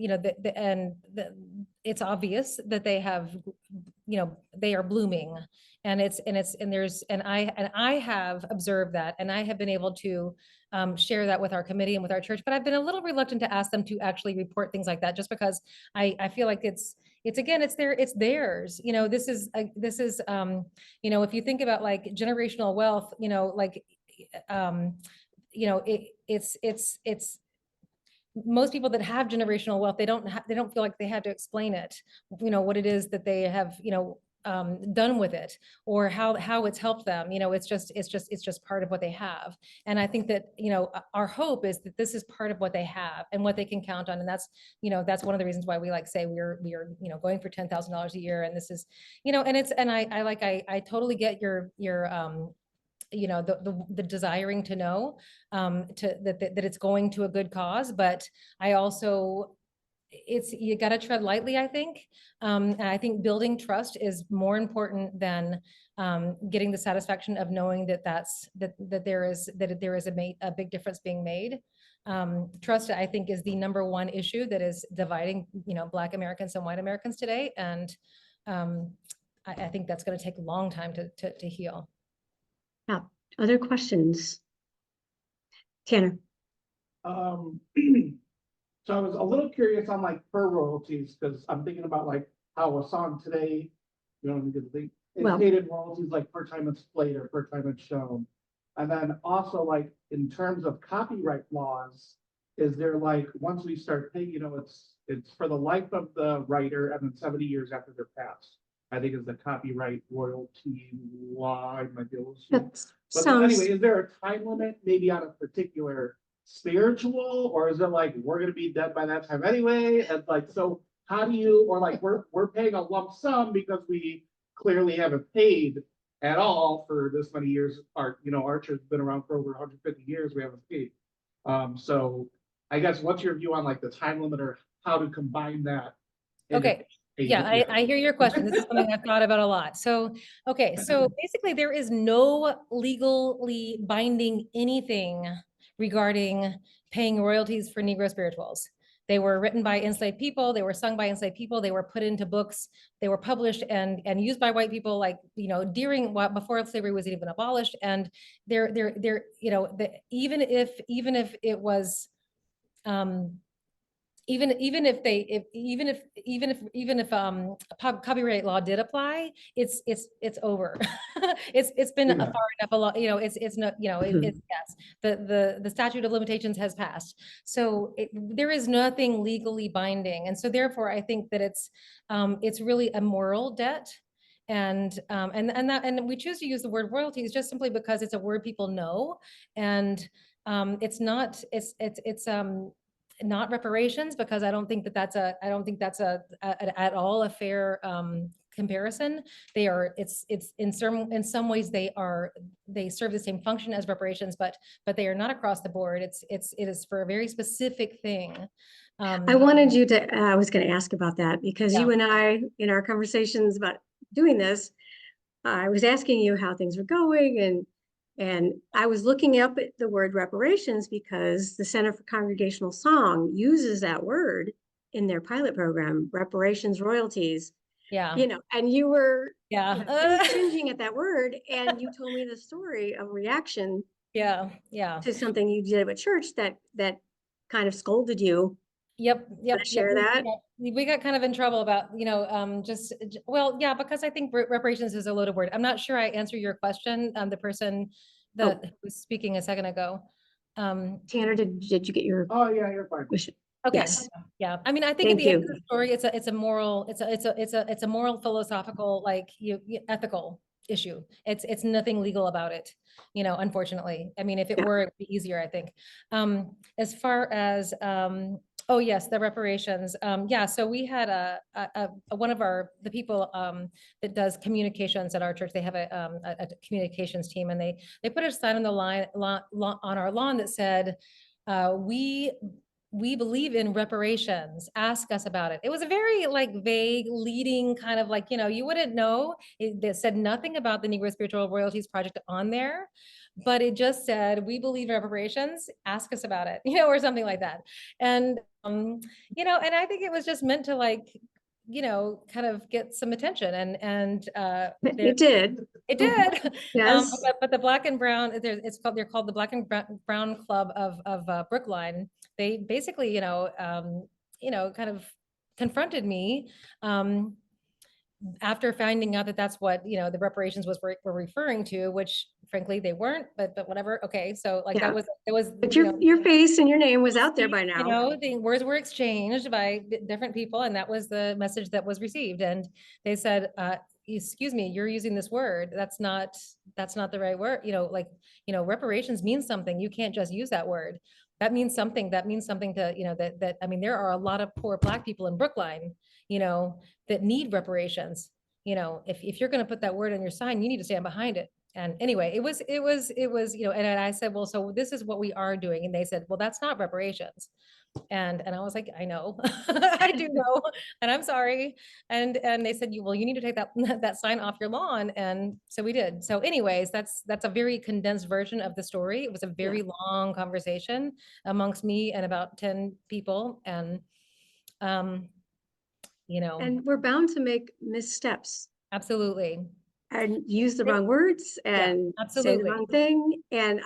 Speaker 2: it's obvious that they have, they are blooming, and I have observed that, and I have been able to share that with our committee and with our church, but I've been a little reluctant to ask them to actually report things like that, just because I feel like it's theirs. This is, if you think about like generational wealth, it's most people that have generational wealth, they don't feel like they have to explain it, what it is that they have, done with it, or how it's helped them. It's just part of what they have. And I think that, our hope is that this is part of what they have and what they can count on. And that's one of the reasons why we say we are, going for $10,000 a year. And this is, and I totally get your the desiring to know that it's going to a good cause, but I also, you got to tread lightly, I think. And I think building trust is more important than getting the satisfaction of knowing that there is a big difference being made. Trust, I think, is the #1 issue that is dividing, Black Americans and white Americans today. And I think that's going to take a long time to heal.
Speaker 1: Yeah. Other questions? Tanner.
Speaker 3: So I was a little curious on like per royalties, because I'm thinking about like how a song today, it's hated royalties like per time it's played or per time it's shown. And then also like in terms of copyright laws, is there like, once we start paying, it's for the life of the writer and then 70 years after they're passed, I think is the copyright royalty law. I might be able to see. But anyway, is there a time limit maybe on a particular spiritual, or is it like we're going to be dead by that time anyway? And like, so how do you, or like we're paying a lump sum because we clearly haven't paid at all for this many years. Our church has been around for over 150 years. We haven't paid. So I guess what's your view on like the time limit or how to combine that?
Speaker 2: Okay. Yeah, I hear your question. This is something I've thought about a lot. So, okay, so basically there is no legally binding anything regarding paying royalties for Negro spirituals. They were written by enslaved people, they were sung by enslaved people, they were put into books, they were published and used by white people, like, you know, during before slavery was even abolished. And they're you know, even if it was even if copyright law did apply, it's over. It's been
Speaker 3: Yeah.
Speaker 2: far enough along, you know, it's not, you know, it's yes, the statute of limitations has passed. So there is nothing legally binding. And so therefore I think that it's really a moral debt. And we choose to use the word royalties just simply because it's a word people know. And it's not reparations, because I don't think that's at all a fair comparison. It's in some ways they serve the same function as reparations, but they are not across the board. It is for a very specific thing.
Speaker 1: I wanted you to, I was going to ask about that because
Speaker 2: Yeah.
Speaker 1: you and I, in our conversations about doing this, I was asking you how things were going, and I was looking up at the word reparations because the Center for Congregational Song uses that word in their pilot program, reparations, royalties.
Speaker 2: Yeah.
Speaker 1: You know, and you were
Speaker 2: Yeah.
Speaker 1: cringing at that word, and you told me the story of reaction
Speaker 2: Yeah.
Speaker 1: to something you did at church that kind of scolded you.
Speaker 2: Yep.
Speaker 1: Share that.
Speaker 2: We got kind of in trouble about, you know, well, yeah, because I think reparations is a loaded word. I'm not sure I answered your question. The person that was speaking a second ago.
Speaker 1: Tanner, did you get your?
Speaker 3: Oh, yeah, you're fine.
Speaker 2: Okay.
Speaker 1: Yes.
Speaker 2: Yeah. I mean, I think at
Speaker 1: Thank
Speaker 2: the end
Speaker 1: you.
Speaker 2: of the story, it's a moral, it's a moral, philosophical, like ethical issue. It's nothing legal about it, you know, unfortunately. I mean, if it were, it'd be easier, I think. As far as, oh yes, the reparations. Yeah, so we had one of the people that does communications at our church. They have a communications team, and they put a sign on the on our lawn that said, we believe in reparations. Ask us about it. It was a very like vague, leading kind of like, you know, you wouldn't know. It said nothing about the Negro Spiritual Royalties Project on there, but it just said, we believe in reparations. Ask us about it, you know, or something like that. And, you know, and I think it was just meant to like, you know, kind of get some attention. And
Speaker 1: It did.
Speaker 2: It did.
Speaker 1: Yes.
Speaker 2: But the Black and Brown, they're called the Black and Brown Club of Brookline. They basically, you know, kind of confronted me after finding out that that's what, you know, the reparations were referring to, which frankly they weren't, but whatever. Okay, so like that was.
Speaker 1: But your face and your name was out there by now.
Speaker 2: You know, the words were exchanged by different people, and that was the message that was received. And they said, excuse me, you're using this word. That's not the right word. You know, like, you know, reparations means something. You can't just use that word. That means something. That means something to, you know, I mean, there are a lot of poor Black people in Brookline, you know, that need reparations. You know, if you're going to put that word on your sign, you need to stand behind it. And anyway, it was, you know, and I said, well, so this is what we are doing. And they said, well, that's not reparations. And I was like, I know, I do know, and I'm sorry. And they said, well, you need to take that sign off your lawn. And so we did. So anyways, that's a very condensed version of the story. It was a very long conversation amongst me and about 10 people. And, you know.
Speaker 1: And we're bound to make missteps.
Speaker 2: Absolutely.
Speaker 1: And use the wrong words and say the wrong thing. And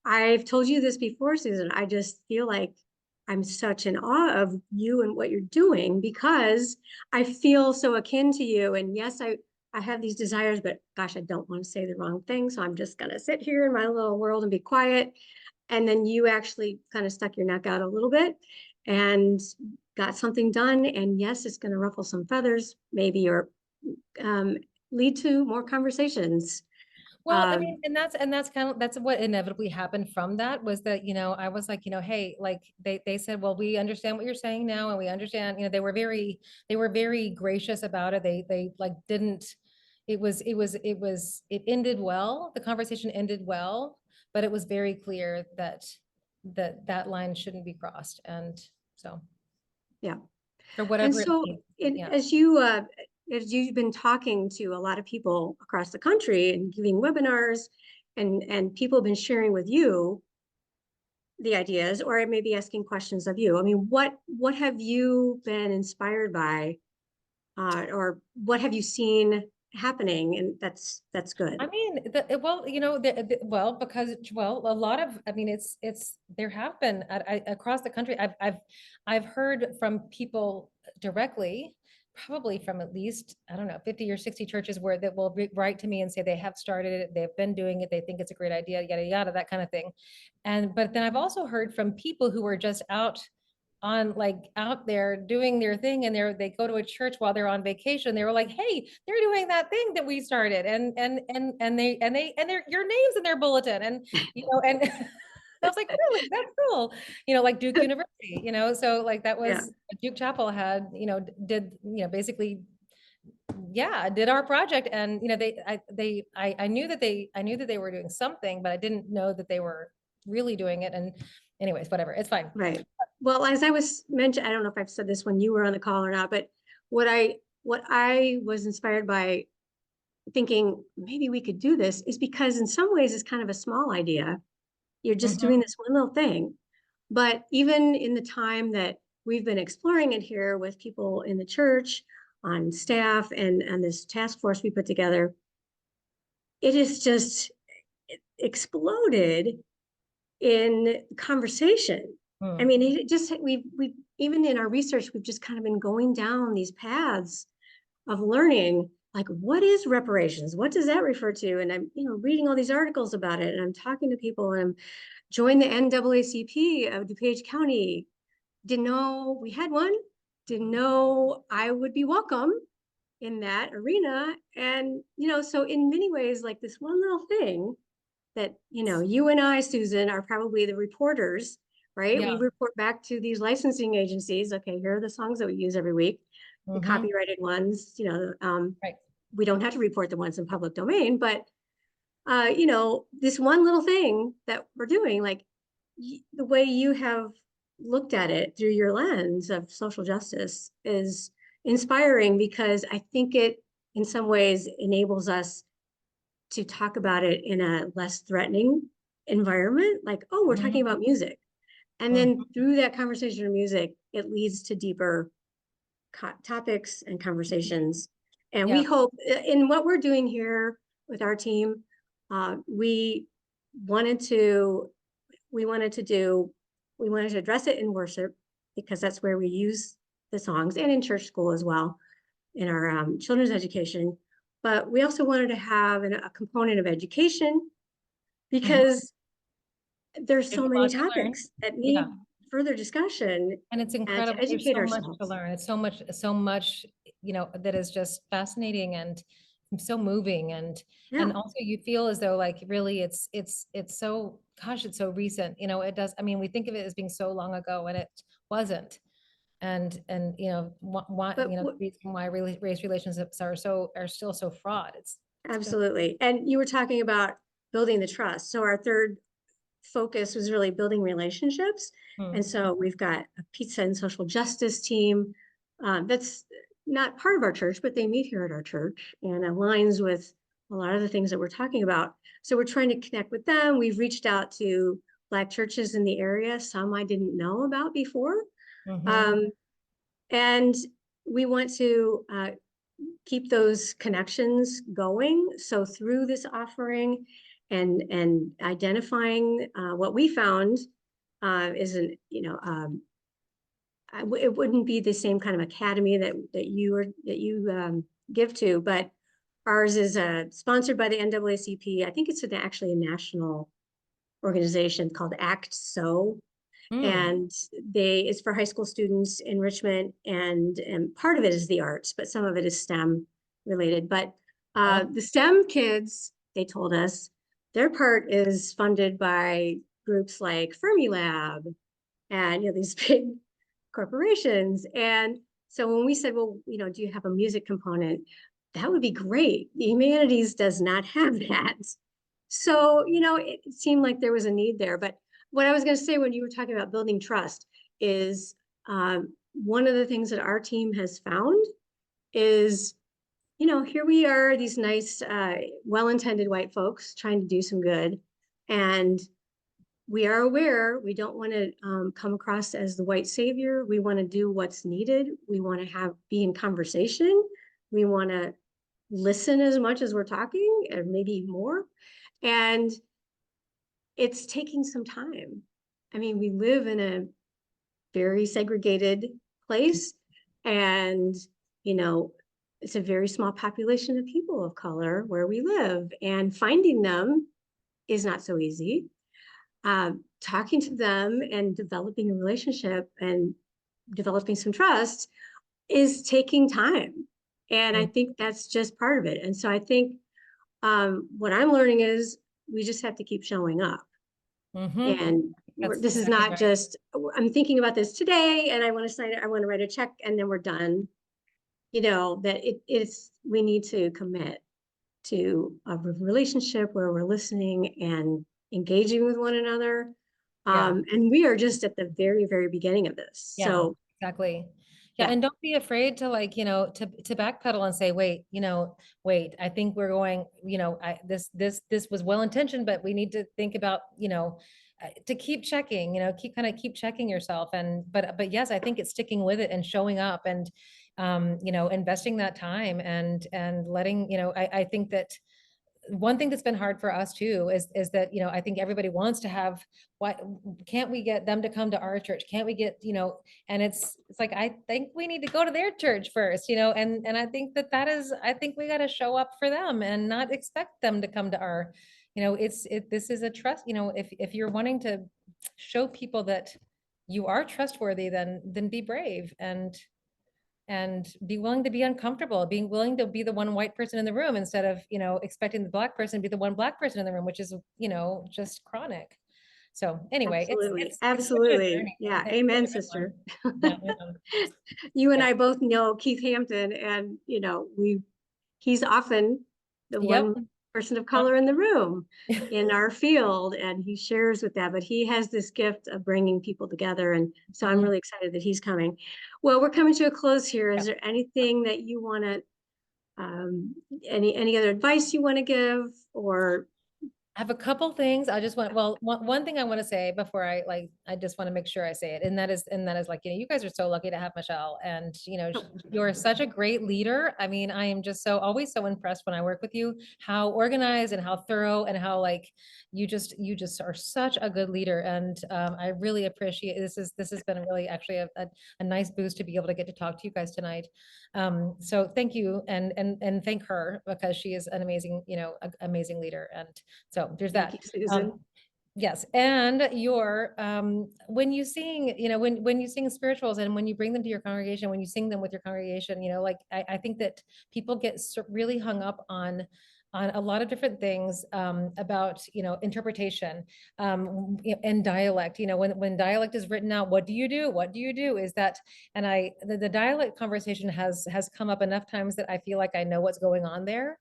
Speaker 1: I've told you this before, Susan, I just feel like I'm such in awe of you and what you're doing because I feel so akin to you. And yes, I have these desires, but gosh, I don't want to say the wrong thing. So I'm just going to sit here in my little world and be quiet. And then you actually kind of stuck your neck out a little bit and got something done. And yes, it's going to ruffle some feathers, maybe, or lead to more conversations.
Speaker 2: Well, I mean, and that's what inevitably happened from that was that, you know, I was like, you know, hey, like they said, well, we understand what you're saying now. And we understand, you know, they were very gracious about it. They like didn't, it ended well. The conversation ended well, but it was very clear that line shouldn't be crossed. And so.
Speaker 1: Yeah.
Speaker 2: for
Speaker 1: And
Speaker 2: whatever it
Speaker 1: so
Speaker 2: means. Yeah.
Speaker 1: as you've been talking to a lot of people across the country and giving webinars, and people have been sharing with you the ideas, or maybe asking questions of you. I mean, what have you been inspired by, or what have you seen happening? And that's good.
Speaker 2: I mean, well, you know, well, because, well, a lot of, I mean, there have been across the country. I've heard from people directly, probably from at least, I don't know, 50 or 60 churches where that will write to me and say they have started it, they've been doing it, they think it's a great idea, yada, yada, that kind of thing. But then I've also heard from people who are just out there doing their thing, and they go to a church while they're on vacation. They were like, hey, they're doing that thing that we started, and your name's in their bulletin, and and I was like, really, that's cool. Like Duke University, so like that was Duke Chapel had, did, basically, yeah, did our project. And I knew that they were doing something, but I didn't know that they were really doing it. And anyways, whatever, it's fine.
Speaker 1: Right. Well, as I was mentioned, I don't know if I've said this when you were on the call or not, but what I was inspired by, thinking maybe we could do this, is because in some ways it's kind of a small idea. You're just doing this one little thing. But even in the time that we've been exploring it here with people in the church, on staff, and this task force we put together, it is just exploded in conversation. I mean, it just, we even in our research, we've just kind of been going down these paths of learning, like, what is reparations? What does that refer to? And I'm, reading all these articles about it, and I'm talking to people, and I'm joined the NAACP of DuPage County. Didn't know we had one, didn't know I would be welcome in that arena. And, so in many ways, like this one little thing that, you and I, Susan, are probably the reporters, right?
Speaker 2: Yeah.
Speaker 1: We report back to these licensing agencies. Okay, here are the songs that we use every week, the copyrighted ones,
Speaker 2: Right.
Speaker 1: We don't have to report the ones in public domain, but, this one little thing that we're doing, like the way you have looked at it through your lens of social justice is inspiring, because I think it in some ways enables us to talk about it in a less threatening environment. Like, oh, we're talking about music. And then through that conversation of music, it leads to deeper topics and conversations. And we hope in what we're doing here with our team, we wanted to address it in worship, because that's where we use the songs, and in church school as well, in our children's education. But we also wanted to have a component of education, because there's so many topics that need further discussion,
Speaker 2: and it's incredible.
Speaker 1: to educate
Speaker 2: There's so
Speaker 1: ourselves.
Speaker 2: much to learn. It's so much, that is just fascinating and so moving. And also you feel as though, like, really it's so, gosh, it's so recent. It does. I mean, we think of it as being so long ago, and it wasn't. And why, the reason why race relationships are still so fraught. It's
Speaker 1: absolutely. And you were talking about building the trust. So our third focus was really building relationships. And so we've got a pizza and social justice team that's not part of our church, but they meet here at our church and aligns with a lot of the things that we're talking about. So we're trying to connect with them. We've reached out to Black churches in the area, some I didn't know about before. And we want to keep those connections going. So through this offering and identifying what we found isn't, it wouldn't be the same kind of academy that you give to, but ours is sponsored by the NAACP. I think it's actually a national organization called Act So. And it's for high school students enrichment, and part of it is the arts, but some of it is STEM related. But the STEM kids, they told us, their part is funded by groups like Fermilab and these big corporations. And so when we said, well, do you have a music component? That would be great. The humanities does not have that. So, it seemed like there was a need there. But what I was going to say when you were talking about building trust is one of the things that our team has found is, here we are, these nice, well-intended white folks trying to do some good. And we are aware we don't want to come across as the white savior. We want to do what's needed. We want to be in conversation. We want to listen as much as we're talking, and maybe more. And it's taking some time. I mean, we live in a very segregated place, and it's a very small population of people of color where we live, and finding them is not so easy. Talking to them and developing a relationship and developing some trust is taking time. And I think that's just part of it. And so I think what I'm learning is we just have to keep showing up. And this is not just, I'm thinking about this today and I want to sign it, I want to write a check and then we're done. That we need to commit to a relationship where we're listening and engaging with one another. And we are just at the very, very beginning of this.
Speaker 2: Yeah,
Speaker 1: so
Speaker 2: exactly. Yeah. And don't be afraid to to backpedal and say, wait, I think we're going, this was well-intentioned, but we need to think about, to keep checking, keep checking yourself. But yes, I think it's sticking with it and showing up and, investing that time and letting, I think that one thing that's been hard for us too is that, I think everybody wants to have, can't we get them to come to our church? Can't we get, and it's like, I think we need to go to their church first, and I think I think we got to show up for them and not expect them to come to our, this is a trust, if you're wanting to show people that you are trustworthy, then be brave and be willing to be uncomfortable, being willing to be the one white person in the room instead of, expecting the black person to be the one black person in the room, which is, just chronic. So anyway,
Speaker 1: absolutely. Yeah. Amen, sister. You and I both know Keith Hampton, and, he's often the one person of color in the room in our field, and he shares with that, but he has this gift of bringing people together. And so I'm really excited that he's coming. Well, we're coming to a close here. Is there anything that you want to, any other advice you want to give, or?
Speaker 2: I have a couple things. I just want, one thing I want to say before I just want to make sure I say it. And that is like, you guys are so lucky to have Michele, and, you're such a great leader. I mean, I am just always so impressed when I work with you, how organized and how thorough and how you just are such a good leader. And I really appreciate, this has been really actually a nice boost to be able to get to talk to you guys tonight. So thank you. And thank her, because she is an amazing, amazing leader. And so there's that.
Speaker 1: Thank you, Susan.
Speaker 2: Yes. And when you sing, when you sing spirituals and when you bring them to your congregation, when you sing them with your congregation, I think that people get really hung up on a lot of different things about, interpretation and dialect. When dialect is written out, what do you do? What do you do? Is that, and the dialect conversation has come up enough times that I feel like I know what's going on there.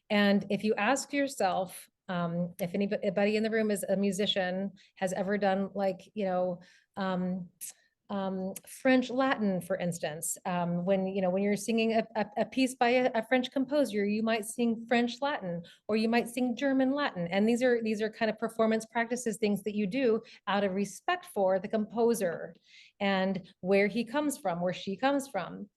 Speaker 2: And if you ask yourself, if anybody in the room is a musician, has ever done French Latin, for instance, when you're singing a piece by a French composer, you might sing French Latin, or you might sing German Latin. And these are kind of performance practices, things that you do out of respect for the composer and where he comes from, where she comes from.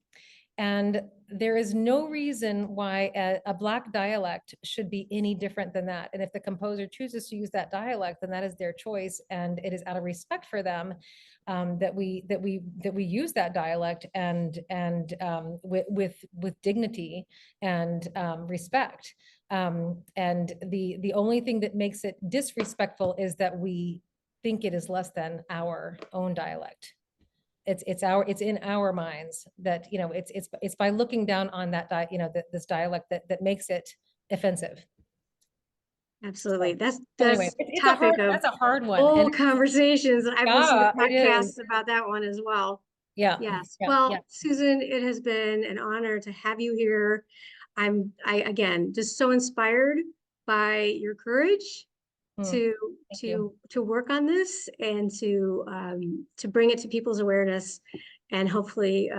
Speaker 2: And there is no reason why a Black dialect should be any different than that. And if the composer chooses to use that dialect, then that is their choice, and it is out of respect for them that we use that dialect and with dignity and respect. And the only thing that makes it disrespectful is that we think it is less than our own dialect. It's in our minds that, it's by looking down on that, this dialect that makes it offensive.
Speaker 1: Absolutely. That's
Speaker 2: anyway, that's a hard one.
Speaker 1: Old conversations. I've listened to podcasts about that one as well.
Speaker 2: Yeah.
Speaker 1: Yes. Well, Susan, it has been an honor to have you here. I again, just so inspired by your courage to work on this and to bring it to people's awareness. and hopefully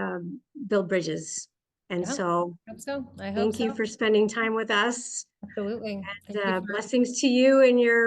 Speaker 1: build bridges. And
Speaker 2: Yeah.
Speaker 1: so
Speaker 2: Hope so. I hope
Speaker 1: thank you
Speaker 2: so.
Speaker 1: for spending time with us.
Speaker 2: Absolutely.
Speaker 1: And
Speaker 2: Thank you for-
Speaker 1: blessings to you and your